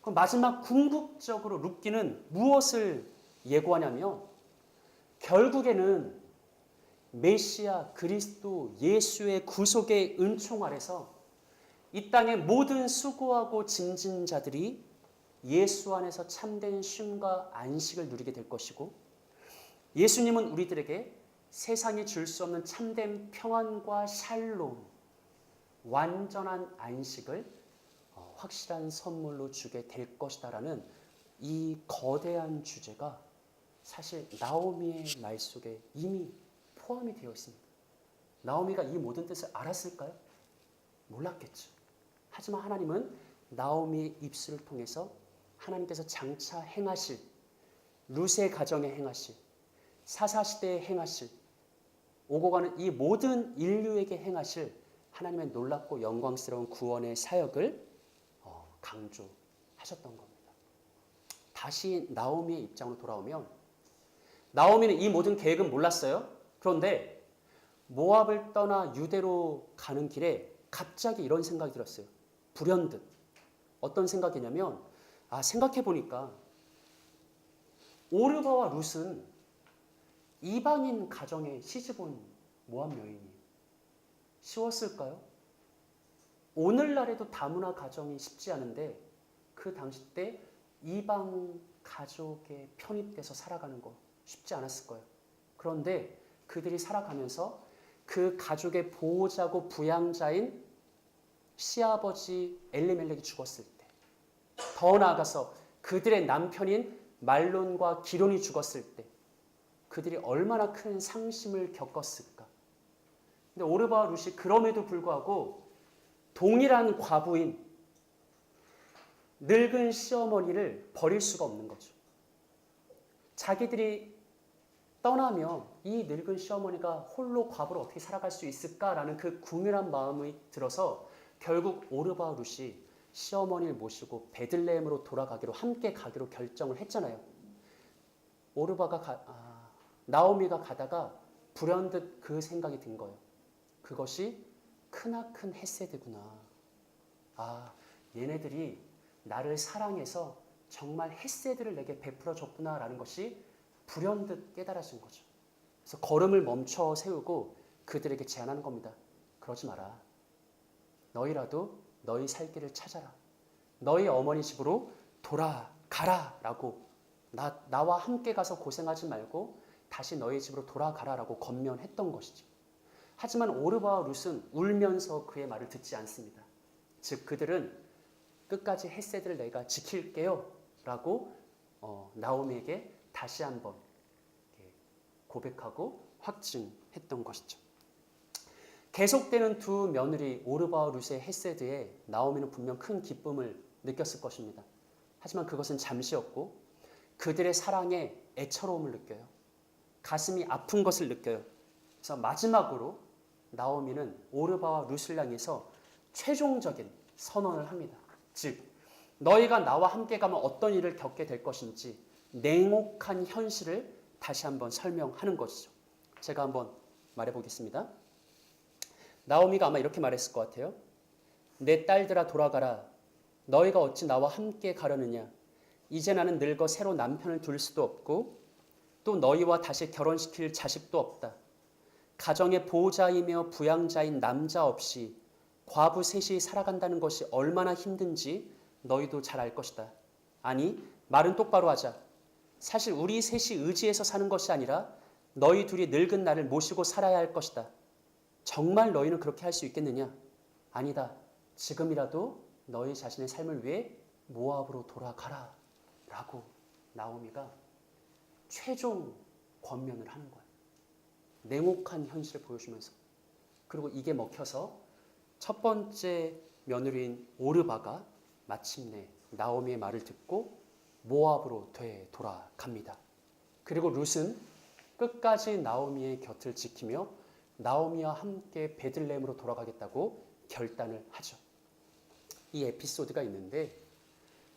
그럼 마지막 궁극적으로 룻기는 무엇을 예고하냐면 결국에는 메시아 그리스도 예수의 구속의 은총 아래서 이 땅의 모든 수고하고 짐진 자들이 예수 안에서 참된 쉼과 안식을 누리게 될 것이고 예수님은 우리들에게 세상이 줄 수 없는 참된 평안과 샬롬, 완전한 안식을 확실한 선물로 주게 될 것이다라는 이 거대한 주제가 사실 나오미의 말 속에 이미 포함이 되어 있습니다. 나오미가 이 모든 뜻을 알았을까요? 몰랐겠죠. 하지만 하나님은 나오미의 입술을 통해서 하나님께서 장차 행하실 룻의 가정에 행하실 사사시대에 행하실 오고 가는 이 모든 인류에게 행하실 하나님의 놀랍고 영광스러운 구원의 사역을 강조하셨던 겁니다. 다시 나오미의 입장으로 돌아오면 나오미는 이 모든 계획은 몰랐어요. 그런데 모압을 떠나 유대로 가는 길에 갑자기 이런 생각이 들었어요. 불현듯. 어떤 생각이냐면 생각해보니까 오르바와 룻은 이방인 가정에 시집온 모압 여인이에요. 쉬웠을까요? 오늘날에도 다문화 가정이 쉽지 않은데 그 당시 때 이방 가족에 편입돼서 살아가는 거 쉽지 않았을 거예요. 그런데 그들이 살아가면서 그 가족의 보호자고 부양자인 시아버지 엘리멜렉이 죽었을 때, 더 나아가서 그들의 남편인 말론과 기론이 죽었을 때 그들이 얼마나 큰 상심을 겪었을까. 근데 오르바와 룻이 그럼에도 불구하고 동일한 과부인 늙은 시어머니를 버릴 수가 없는 거죠. 자기들이 떠나면 이 늙은 시어머니가 홀로 과부로 어떻게 살아갈 수 있을까라는 그 궁일한 마음이 들어서 결국 오르바와 룻이 시어머니를 모시고 베들레헴으로 돌아가기로 함께 가기로 결정을 했잖아요. 나오미가 가다가 불현듯 그 생각이 든 거예요. 그것이 크나큰 헤세드구나. 얘네들이 나를 사랑해서 정말 헤세드를 내게 베풀어 줬구나라는 것이 불현듯 깨달아진 거죠. 그래서 걸음을 멈춰 세우고 그들에게 제안하는 겁니다. 그러지 마라. 너희라도 너희 살 길을 찾아라. 너희 어머니 집으로 돌아가라 라고 나와 함께 가서 고생하지 말고 다시 너희 집으로 돌아가라 라고 권면했던 것이죠. 하지만 오르바와 룻은 울면서 그의 말을 듣지 않습니다. 즉 그들은 끝까지 헤세드를 내가 지킬게요 라고 나오미에게 다시 한번 고백하고 확증했던 것이죠. 계속되는 두 며느리 오르바와 룻의 헤세드에 나오미는 분명 큰 기쁨을 느꼈을 것입니다. 하지만 그것은 잠시였고 그들의 사랑에 애처로움을 느껴요. 가슴이 아픈 것을 느껴요. 그래서 마지막으로 나오미는 오르바와 룻을 향해서 최종적인 선언을 합니다. 즉 너희가 나와 함께 가면 어떤 일을 겪게 될 것인지 냉혹한 현실을 다시 한번 설명하는 것이죠. 제가 한번 말해보겠습니다. 나오미가 아마 이렇게 말했을 것 같아요. 내 딸들아 돌아가라. 너희가 어찌 나와 함께 가려느냐. 이제 나는 늙어 새로 남편을 둘 수도 없고 또 너희와 다시 결혼시킬 자식도 없다. 가정의 보호자이며 부양자인 남자 없이 과부 셋이 살아간다는 것이 얼마나 힘든지 너희도 잘 알 것이다. 아니, 말은 똑바로 하자. 사실 우리 셋이 의지해서 사는 것이 아니라 너희 둘이 늙은 나를 모시고 살아야 할 것이다. 정말 너희는 그렇게 할 수 있겠느냐? 아니다. 지금이라도 너희 자신의 삶을 위해 모압으로 돌아가라. 라고 나오미가 최종 권면을 하는 거예요. 냉혹한 현실을 보여주면서. 그리고 이게 먹혀서 첫 번째 며느리인 오르바가 마침내 나오미의 말을 듣고 모압으로 되돌아갑니다. 그리고 룻은 끝까지 나오미의 곁을 지키며 나오미와 함께 베들레헴으로 돌아가겠다고 결단을 하죠. 이 에피소드가 있는데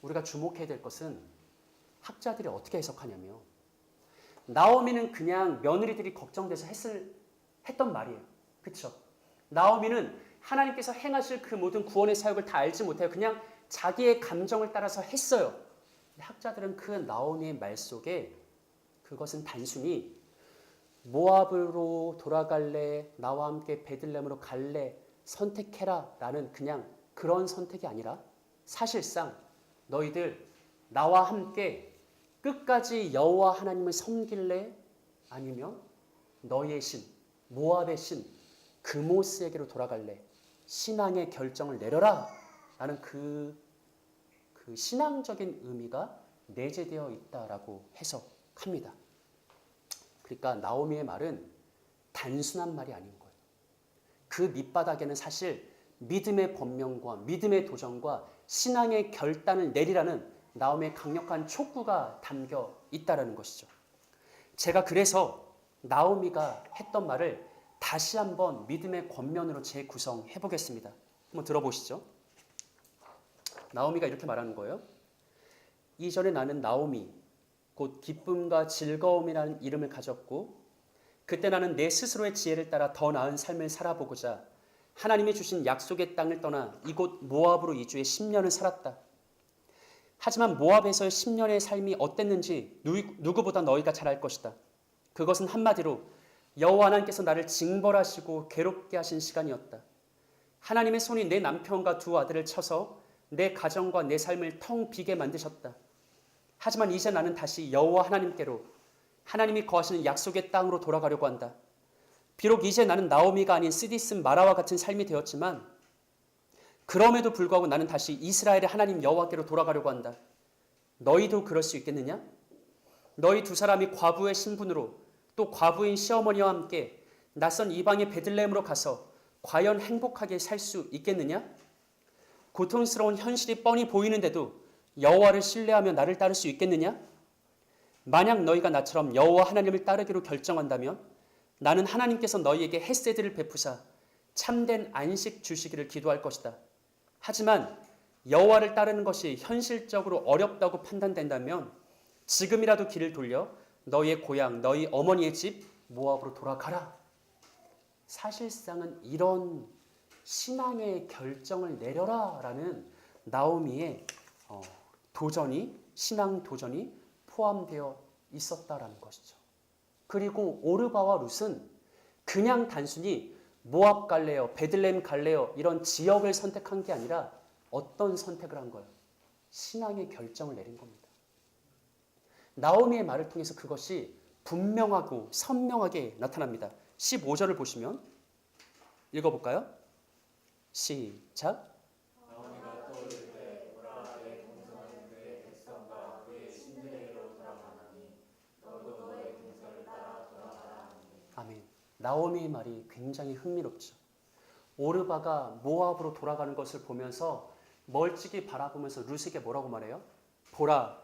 우리가 주목해야 될 것은 학자들이 어떻게 해석하냐면 나오미는 그냥 며느리들이 걱정돼서 했던 말이에요. 그렇죠? 나오미는 하나님께서 행하실 그 모든 구원의 사역을 다 알지 못해요. 그냥 자기의 감정을 따라서 했어요. 근데 학자들은 그 나오미의 말 속에 그것은 단순히 모압으로 돌아갈래, 나와 함께 베들레헴으로 갈래, 선택해라 라는 그냥 그런 선택이 아니라 사실상 너희들 나와 함께 끝까지 여호와 하나님을 섬길래 아니면 너희의 신, 모압의 신 그모스에게로 돌아갈래, 신앙의 결정을 내려라 라는 그 신앙적인 의미가 내재되어 있다라고 해석합니다. 그러니까 나오미의 말은 단순한 말이 아닌 거예요. 그 밑바닥에는 사실 믿음의 번명과 믿음의 도전과 신앙의 결단을 내리라는 나오미의 강력한 촉구가 담겨 있다라는 것이죠. 제가 그래서 나오미가 했던 말을 다시 한번 믿음의 권면으로 재구성해 보겠습니다. 한번 들어보시죠. 나오미가 이렇게 말하는 거예요. 이전에 나는 나오미, 곧 기쁨과 즐거움이라는 이름을 가졌고 그때 나는 내 스스로의 지혜를 따라 더 나은 삶을 살아보고자 하나님이 주신 약속의 땅을 떠나 이곳 모압으로 이주해 10년을 살았다. 하지만 모압에서의 10년의 삶이 어땠는지 누구보다 너희가 잘 알 것이다. 그것은 한마디로 여호와 하나님께서 나를 징벌하시고 괴롭게 하신 시간이었다. 하나님의 손이 내 남편과 두 아들을 쳐서 내 가정과 내 삶을 텅 비게 만드셨다. 하지만 이제 나는 다시 여호와 하나님께로, 하나님이 거하시는 약속의 땅으로 돌아가려고 한다. 비록 이제 나는 나오미가 아닌 스디슨 마라와 같은 삶이 되었지만 그럼에도 불구하고 나는 다시 이스라엘의 하나님 여호와께로 돌아가려고 한다. 너희도 그럴 수 있겠느냐? 너희 두 사람이 과부의 신분으로 또 과부인 시어머니와 함께 낯선 이방의 베들레헴으로 가서 과연 행복하게 살 수 있겠느냐? 고통스러운 현실이 뻔히 보이는데도 여호와를 신뢰하며 나를 따를 수 있겠느냐? 만약 너희가 나처럼 여호와 하나님을 따르기로 결정한다면 나는 하나님께서 너희에게 헤세드를 베푸사 참된 안식 주시기를 기도할 것이다. 하지만 여호와를 따르는 것이 현실적으로 어렵다고 판단된다면 지금이라도 길을 돌려 너희의 고향, 너희 어머니의 집 모압으로 돌아가라. 사실상은 이런 신앙의 결정을 내려라라는 나오미의 신앙 도전이 포함되어 있었다라는 것이죠. 그리고 오르바와 룻은 그냥 단순히 모압 갈래요, 베들레헴 갈래요 이런 지역을 선택한 게 아니라 어떤 선택을 한 거예요? 신앙의 결정을 내린 겁니다. 나오미의 말을 통해서 그것이 분명하고 선명하게 나타납니다. 15절을 보시면 읽어볼까요? 시작. 나오미가 떠오를 때 보라 내 동서는 그의 백성과 그의 신들에게로 돌아가나니 너도 너의 동서를 따라 돌아가라 하니. 아멘. 나오미의 말이 굉장히 흥미롭죠. 오르바가 모압으로 돌아가는 것을 보면서 멀찍이 바라보면서 룻에게 뭐라고 말해요? 보라,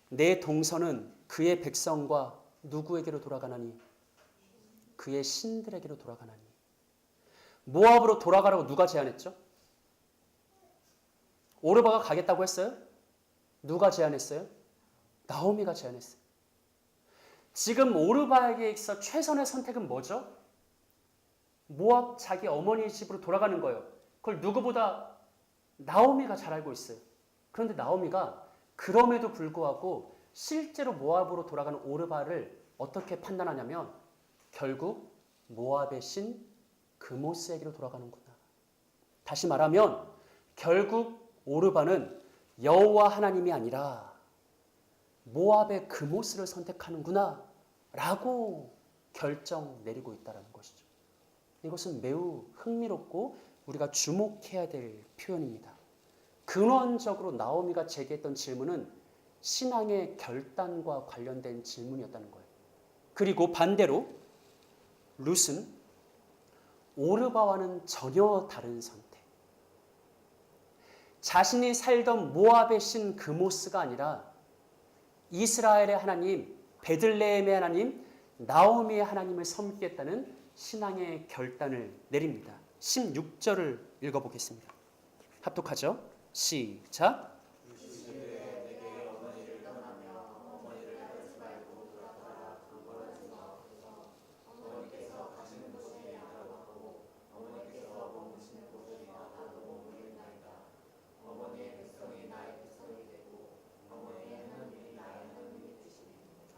내 동서는 그의 백성과 누구에게로 돌아가나니? 그의 신들에게로 돌아가나니. 모압으로 돌아가라고 누가 제안했죠? 오르바가 가겠다고 했어요? 누가 제안했어요? 나오미가 제안했어요. 지금 오르바에게 있어 최선의 선택은 뭐죠? 모압 자기 어머니 집으로 돌아가는 거예요. 그걸 누구보다 나오미가 잘 알고 있어요. 그런데 나오미가 그럼에도 불구하고 실제로 모압으로 돌아가는 오르바를 어떻게 판단하냐면 결국 모압의 신 그모스에게로 돌아가는구나. 다시 말하면 결국 오르바는 여호와 하나님이 아니라 모압의 그모스를 선택하는구나 라고 결정 내리고 있다는 것이죠. 이것은 매우 흥미롭고 우리가 주목해야 될 표현입니다. 근원적으로 나오미가 제기했던 질문은 신앙의 결단과 관련된 질문이었다는 거예요. 그리고 반대로 룻은 오르바와는 전혀 다른 선택. 자신이 살던 모압의 신 그모스가 아니라 이스라엘의 하나님, 베들레헴의 하나님, 나오미의 하나님을 섬기겠다는 신앙의 결단을 내립니다. 16절을 읽어보겠습니다. 합독하죠? 시작.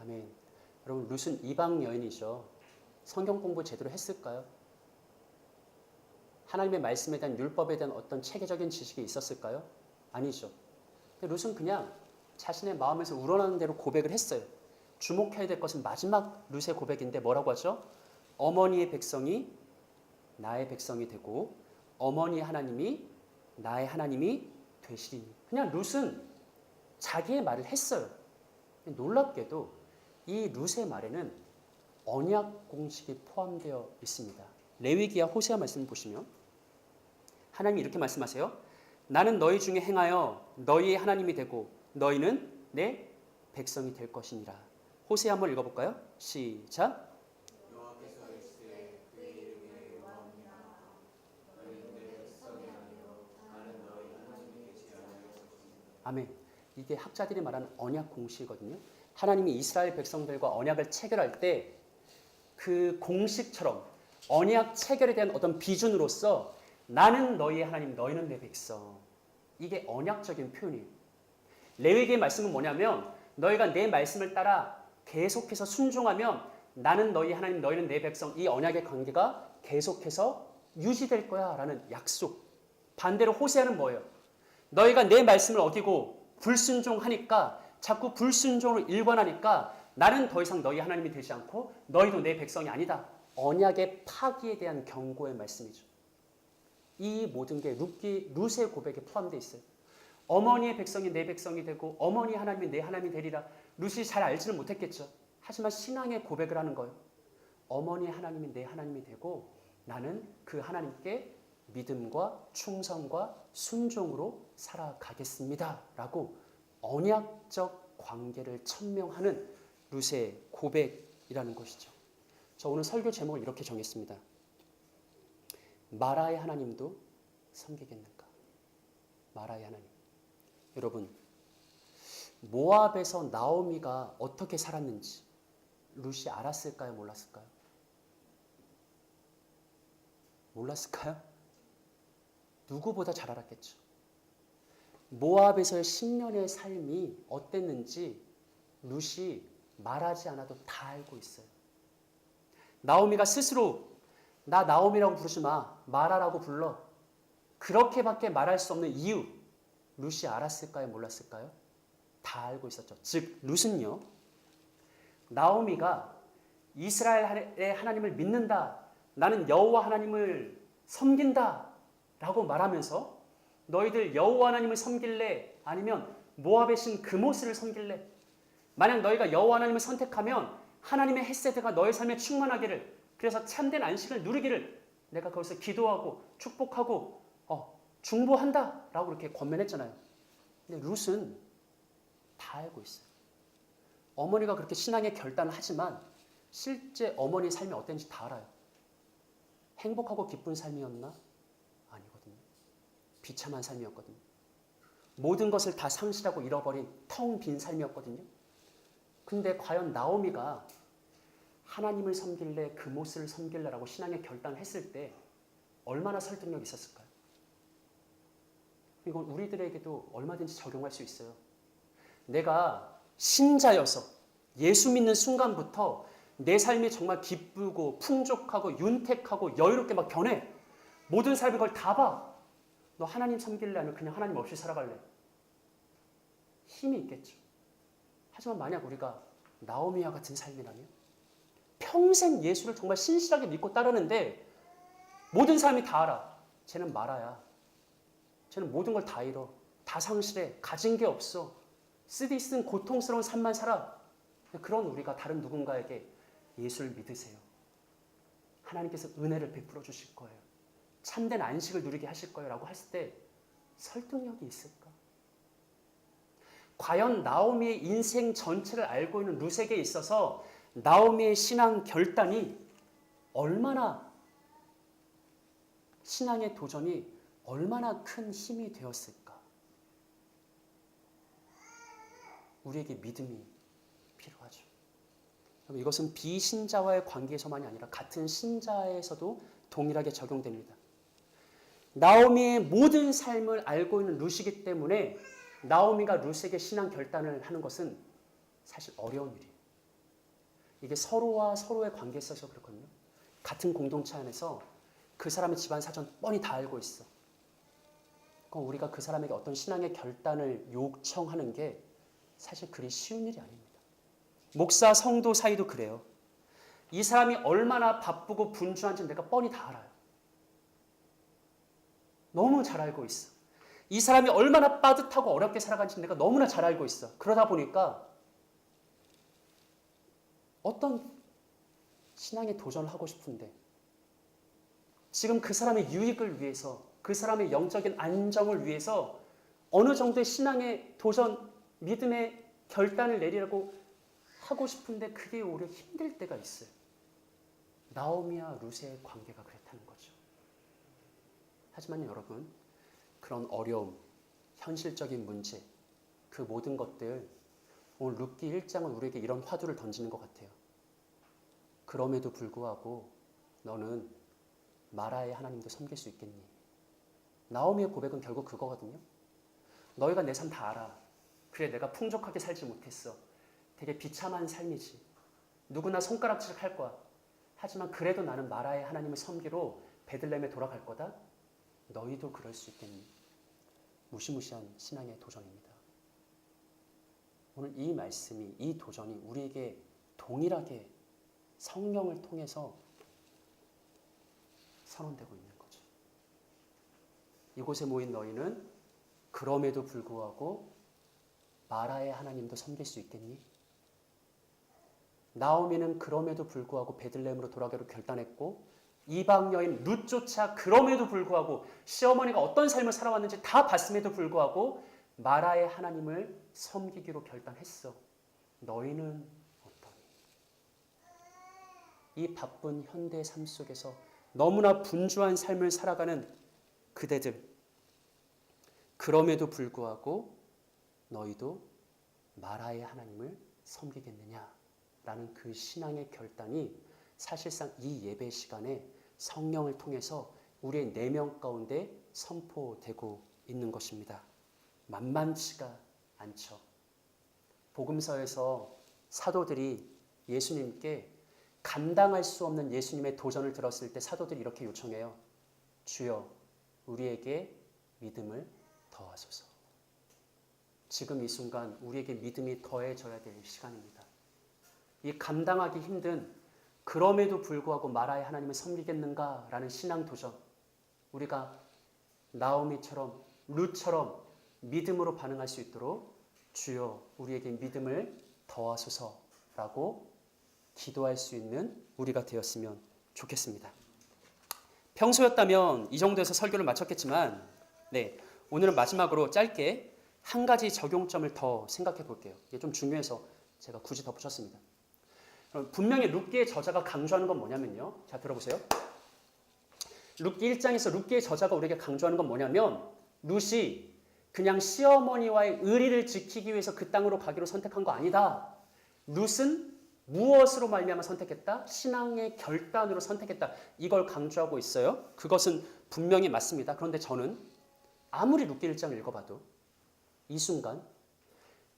아멘. 여러분 룻은 이방 여인이죠. 성경 공부 제대로 했을까요? 하나님의 말씀에 대한 율법에 대한 어떤 체계적인 지식이 있었을까요? 아니죠. 근데 룻은 그냥 자신의 마음에서 우러나는 대로 고백을 했어요. 주목해야 될 것은 마지막 룻의 고백인데 뭐라고 하죠? 어머니의 백성이 나의 백성이 되고 어머니의 하나님이 나의 하나님이 되시리니. 그냥 룻은 자기의 말을 했어요. 놀랍게도 이 룻의 말에는 언약 공식이 포함되어 있습니다. 레위기야 호세아 말씀을 보시면 하나님이 이렇게 말씀하세요. 나는 너희 중에 행하여 너희의 하나님이 되고 너희는 내 백성이 될 것이니라. 호세아 한번 읽어볼까요? 시작. 여호와께서 이르시되 그의 이름이 여호와니라 너희는 내 백성이 아니요 나는 너희 하나님이 되지 아니하였으니. 아멘. 이게 학자들이 말하는 언약 공식이거든요. 하나님이 이스라엘 백성들과 언약을 체결할 때 그 공식처럼 언약 체결에 대한 어떤 비준으로서 나는 너희의 하나님, 너희는 내 백성. 이게 언약적인 표현이에요. 레위기의 말씀은 뭐냐면 너희가 내 말씀을 따라 계속해서 순종하면 나는 너희 하나님, 너희는 내 백성. 이 언약의 관계가 계속해서 유지될 거야 라는 약속. 반대로 호세아는 뭐예요? 너희가 내 말씀을 어기고 불순종하니까 자꾸 불순종으로 일관하니까 나는 더 이상 너희 하나님이 되지 않고 너희도 내 백성이 아니다. 언약의 파기에 대한 경고의 말씀이죠. 이 모든 게 룻의 고백에 포함되어 있어요. 어머니의 백성이 내 백성이 되고 어머니 하나님이 내 하나님이 되리라. 룻이 잘 알지는 못했겠죠. 하지만 신앙의 고백을 하는 거예요. 어머니 하나님이 내 하나님이 되고 나는 그 하나님께 믿음과 충성과 순종으로 살아가겠습니다. 라고 언약적 관계를 천명하는 룻의 고백이라는 것이죠. 저 오늘 설교 제목을 이렇게 정했습니다. 마라의 하나님도 섬기겠는가? 마라의 하나님. 여러분, 모압에서 나오미가 어떻게 살았는지 룻이 알았을까요? 몰랐을까요? 몰랐을까요? 누구보다 잘 알았겠죠. 모압에서의 10년의 삶이 어땠는지 룻이 말하지 않아도 다 알고 있어요. 나오미가 스스로 나 나오미라고 부르지 마, 마라라고 불러. 그렇게밖에 말할 수 없는 이유, 룻이 알았을까요? 몰랐을까요? 다 알고 있었죠. 즉 룻은요, 나오미가 이스라엘의 하나님을 믿는다, 나는 여호와 하나님을 섬긴다 라고 말하면서 너희들 여호와 하나님을 섬길래 아니면 모압의 신 그모스를 섬길래, 만약 너희가 여호와 하나님을 선택하면 하나님의 헷세드가 너희 삶에 충만하기를, 그래서 참된 안식을 누리기를 내가 거기서 기도하고 축복하고 중보한다 라고 그렇게 권면했잖아요. 근데 룻은 다 알고 있어요. 어머니가 그렇게 신앙의 결단을 하지만 실제 어머니의 삶이 어땠는지 다 알아요. 행복하고 기쁜 삶이었나? 아니거든요. 비참한 삶이었거든요. 모든 것을 다 상실하고 잃어버린 텅 빈 삶이었거든요. 근데 과연 나오미가 하나님을 섬길래 그모스를 섬길래라고 신앙의 결단을 했을 때 얼마나 설득력이 있었을까요? 이건 우리들에게도 얼마든지 적용할 수 있어요. 내가 신자여서 예수 믿는 순간부터 내 삶이 정말 기쁘고 풍족하고 윤택하고 여유롭게 막 변해. 모든 삶이 그걸 다 봐. 너 하나님 섬길래 아니면 그냥 하나님 없이 살아갈래? 힘이 있겠죠. 하지만 만약 우리가 나오미와 같은 삶이라면 평생 예수를 정말 신실하게 믿고 따르는데 모든 사람이 다 알아. 쟤는 마라야. 쟤는 모든 걸 다 잃어. 다 상실해. 가진 게 없어. 쓰디쓴 고통스러운 삶만 살아. 그런 우리가 다른 누군가에게 예수를 믿으세요. 하나님께서 은혜를 베풀어 주실 거예요. 참된 안식을 누리게 하실 거예요. 라고 했을 때 설득력이 있을까? 과연 나오미의 인생 전체를 알고 있는 룻에게 있어서 나오미의 신앙 결단이 얼마나, 신앙의 도전이 얼마나 큰 힘이 되었을까? 우리에게 믿음이 필요하죠. 이것은 비신자와의 관계에서만이 아니라 같은 신자에서도 동일하게 적용됩니다. 나오미의 모든 삶을 알고 있는 룻이기 때문에 나오미가 룻에게 신앙 결단을 하는 것은 사실 어려운 일이에요. 이게 서로와 서로의 관계에 있어서 그렇거든요. 같은 공동체 안에서 그 사람의 집안 사정 뻔히 다 알고 있어. 그럼 우리가 그 사람에게 어떤 신앙의 결단을 요청하는 게 사실 그리 쉬운 일이 아닙니다. 목사, 성도 사이도 그래요. 이 사람이 얼마나 바쁘고 분주한지 내가 뻔히 다 알아요. 너무 잘 알고 있어. 이 사람이 얼마나 빠듯하고 어렵게 살아가는지 내가 너무나 잘 알고 있어. 그러다 보니까 어떤 신앙에 도전을 하고 싶은데 지금 그 사람의 유익을 위해서, 그 사람의 영적인 안정을 위해서 어느 정도의 신앙의 도전, 믿음의 결단을 내리라고 하고 싶은데 그게 오히려 힘들 때가 있어요. 나오미와 룻의 관계가 그랬다는 거죠. 하지만 여러분, 그런 어려움, 현실적인 문제, 그 모든 것들, 오늘 룻기 1장은 우리에게 이런 화두를 던지는 것 같아요. 그럼에도 불구하고 너는 마라의 하나님도 섬길 수 있겠니? 나오미의 고백은 결국 그거거든요. 너희가 내 삶 다 알아. 그래, 내가 풍족하게 살지 못했어. 되게 비참한 삶이지. 누구나 손가락질 할 거야. 하지만 그래도 나는 마라의 하나님을 섬기러 베들레헴에 돌아갈 거다. 너희도 그럴 수 있겠니? 무시무시한 신앙의 도전입니다. 오늘 이 말씀이, 이 도전이 우리에게 동일하게 성령을 통해서 선언되고 있는 거죠. 이곳에 모인 너희는 그럼에도 불구하고 마라의 하나님도 섬길 수 있겠니? 나오미는 그럼에도 불구하고 베들레헴으로 돌아가기로 결단했고 이방 여인 룻조차 그럼에도 불구하고 시어머니가 어떤 삶을 살아왔는지 다 봤음에도 불구하고 마라의 하나님을 섬기기로 결단했어. 너희는 어떠니? 이 바쁜 현대 삶 속에서 너무나 분주한 삶을 살아가는 그대들, 그럼에도 불구하고 너희도 마라의 하나님을 섬기겠느냐라는 그 신앙의 결단이 사실상 이 예배 시간에 성령을 통해서 우리의 내면 가운데 선포되고 있는 것입니다. 만만치가 않죠. 복음서에서 사도들이 예수님께 감당할 수 없는 예수님의 도전을 들었을 때 사도들이 이렇게 요청해요. 주여, 우리에게 믿음을 더하소서. 지금 이 순간 우리에게 믿음이 더해져야 될 시간입니다. 이 감당하기 힘든 그럼에도 불구하고 마라의 하나님을 섬기겠는가라는 신앙 도전, 우리가 나오미처럼 룻처럼 믿음으로 반응할 수 있도록 주여 우리에게 믿음을 더하소서라고 기도할 수 있는 우리가 되었으면 좋겠습니다. 평소였다면 이 정도에서 설교를 마쳤겠지만 오늘은 마지막으로 짧게 한 가지 적용점을 더 생각해 볼게요. 이게 좀 중요해서 제가 굳이 덧붙였습니다. 분명히 룻기의 저자가 강조하는 건 뭐냐면요. 자, 들어보세요. 룻기 1장에서 룻기의 저자가 우리에게 강조하는 건 뭐냐면 룻이 그냥 시어머니와의 의리를 지키기 위해서 그 땅으로 가기로 선택한 거 아니다. 룻은 무엇으로 말미암아 선택했다? 신앙의 결단으로 선택했다. 이걸 강조하고 있어요. 그것은 분명히 맞습니다. 그런데 저는 아무리 룻기 1장을 읽어봐도 이 순간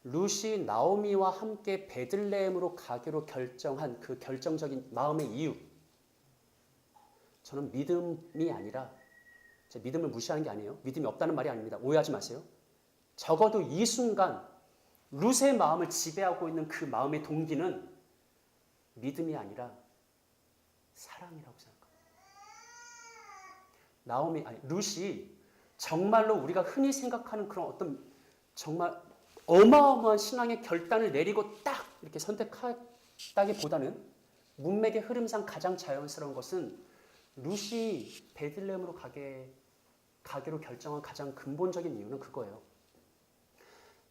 룻이 나오미와 함께 베들레헴으로 가기로 결정한 그 결정적인 마음의 이유, 저는 믿음이 아니라, 제가 믿음을 무시하는 게 아니에요. 믿음이 없다는 말이 아닙니다. 오해하지 마세요. 적어도 이 순간 룻의 마음을 지배하고 있는 그 마음의 동기는 믿음이 아니라 사랑이라고 생각합니다. 룻이 정말로 우리가 흔히 생각하는 그런 어떤 정말 어마어마한 신앙의 결단을 내리고 딱 이렇게 선택했다기보다는 문맥의 흐름상 가장 자연스러운 것은 룻이 베들레헴으로 가기로 결정한 가장 근본적인 이유는 그거예요.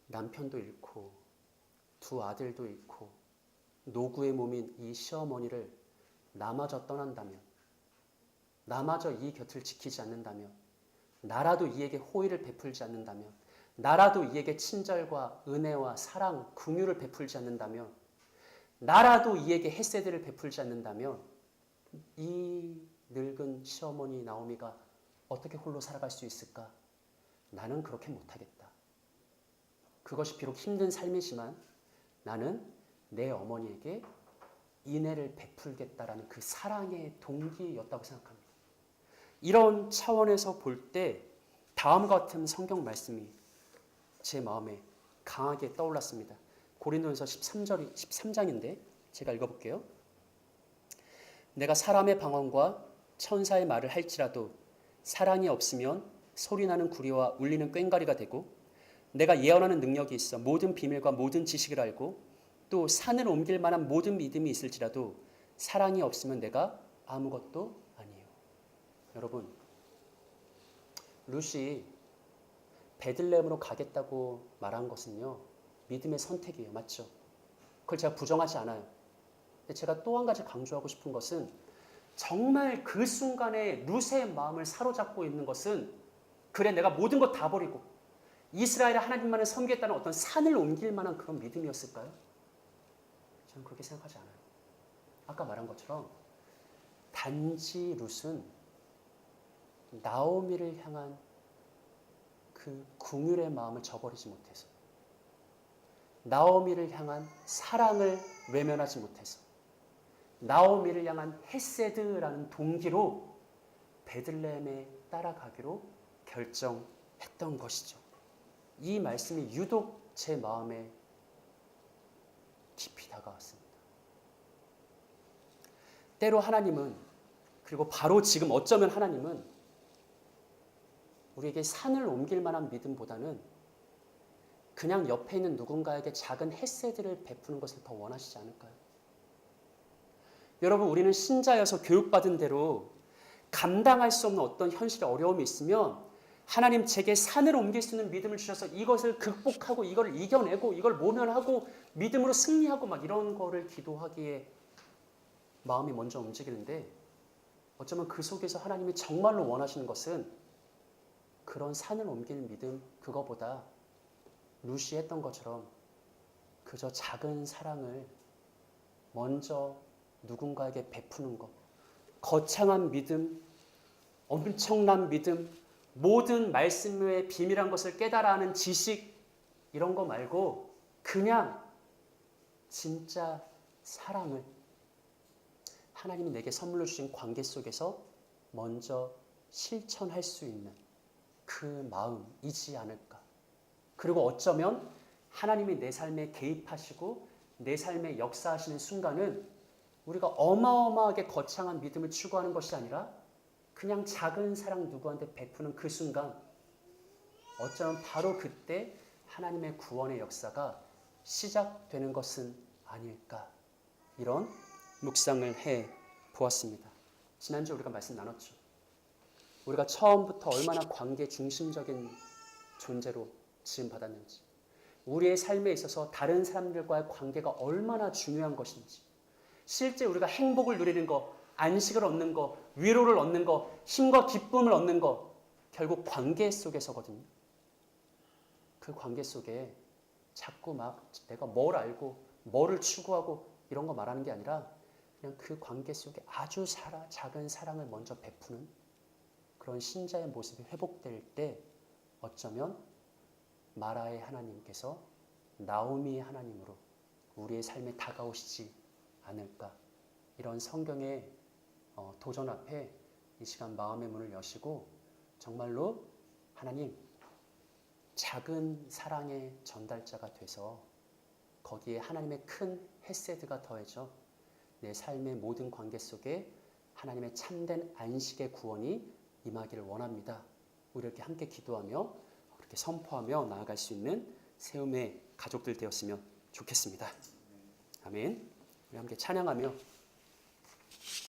남편도 잃고 두 아들도 잃고 노구의 몸인 이 시어머니를 나마저 떠난다면, 나마저 이 곁을 지키지 않는다면, 나라도 이에게 호의를 베풀지 않는다면, 나라도 이에게 친절과 은혜와 사랑, 긍휼을 베풀지 않는다면, 나라도 이에게 헤세드를 베풀지 않는다면 이 늙은 시어머니 나오미가 어떻게 홀로 살아갈 수 있을까? 나는 그렇게 못하겠다. 그것이 비록 힘든 삶이지만 나는 내 어머니에게 인애를 베풀겠다라는 그 사랑의 동기였다고 생각합니다. 이런 차원에서 볼 때 다음과 같은 성경 말씀이 제 마음에 강하게 떠올랐습니다. 고린도전서 13장인데 제가 읽어볼게요. 내가 사람의 방언과 천사의 말을 할지라도 사랑이 없으면 소리나는 구리와 울리는 꽹과리가 되고, 내가 예언하는 능력이 있어 모든 비밀과 모든 지식을 알고 또 산을 옮길 만한 모든 믿음이 있을지라도 사랑이 없으면 내가 아무것도 아니에요. 여러분, 룻이 베들레헴으로 가겠다고 말한 것은요, 믿음의 선택이에요. 맞죠? 그걸 제가 부정하지 않아요. 근데 제가 또 한 가지 강조하고 싶은 것은 정말 그 순간에 룻의 마음을 사로잡고 있는 것은, 그래 내가 모든 것 다 버리고 이스라엘의 하나님만을 섬기겠다는 어떤 산을 옮길 만한 그런 믿음이었을까요? 저는 그렇게 생각하지 않아요. 아까 말한 것처럼 단지 룻은 나오미를 향한 그 긍휼의 마음을 저버리지 못해서, 나오미를 향한 사랑을 외면하지 못해서, 나오미를 향한 헤세드라는 동기로 베들레헴에 따라가기로 결정했던 것이죠. 이 말씀이 유독 제 마음에 깊이 다가왔습니다. 때로 하나님은, 그리고 바로 지금 어쩌면 하나님은 우리에게 산을 옮길 만한 믿음보다는 그냥 옆에 있는 누군가에게 작은 햇새들을 베푸는 것을 더 원하시지 않을까요? 여러분, 우리는 신자여서 교육받은 대로 감당할 수 없는 어떤 현실의 어려움이 있으면 하나님 제게 산을 옮길 수 있는 믿음을 주셔서 이것을 극복하고 이걸 이겨내고 이걸 모면하고 믿음으로 승리하고 막 이런 거를 기도하기에 마음이 먼저 움직이는데, 어쩌면 그 속에서 하나님이 정말로 원하시는 것은 그런 산을 옮기는 믿음, 그거보다 루시 했던 것처럼 그저 작은 사랑을 먼저 누군가에게 베푸는 것, 거창한 믿음, 엄청난 믿음, 모든 말씀의 비밀한 것을 깨달아 하는 지식, 이런 거 말고 그냥 진짜 사랑을 하나님이 내게 선물로 주신 관계 속에서 먼저 실천할 수 있는 그 마음이지 않을까. 그리고 어쩌면 하나님이 내 삶에 개입하시고 내 삶에 역사하시는 순간은 우리가 어마어마하게 거창한 믿음을 추구하는 것이 아니라 그냥 작은 사랑 누구한테 베푸는 그 순간, 어쩌면 바로 그때 하나님의 구원의 역사가 시작되는 것은 아닐까. 이런 묵상을 해 보았습니다. 지난주에 우리가 말씀 나눴죠. 우리가 처음부터 얼마나 관계 중심적인 존재로 지음받았는지, 우리의 삶에 있어서 다른 사람들과의 관계가 얼마나 중요한 것인지, 실제 우리가 행복을 누리는 거, 안식을 얻는 거, 위로를 얻는 거, 힘과 기쁨을 얻는 거, 결국 관계 속에서거든요. 그 관계 속에 자꾸 막 내가 뭘 알고 뭐를 추구하고 이런 거 말하는 게 아니라 그냥 그 관계 속에 아주 작은 사랑을 먼저 베푸는 그런 신자의 모습이 회복될 때 어쩌면 마라의 하나님께서 나오미의 하나님으로 우리의 삶에 다가오시지 않을까. 이런 성경의 도전 앞에 이 시간 마음의 문을 여시고 정말로 하나님, 작은 사랑의 전달자가 돼서 거기에 하나님의 큰 헤세드가 더해져 내 삶의 모든 관계 속에 하나님의 참된 안식의 구원이 임하기를 원합니다. 우리 이렇게 함께 기도하며 이렇게 선포하며 나아갈 수 있는 세움의 가족들 되었으면 좋겠습니다. 아멘. 우리 함께 찬양하며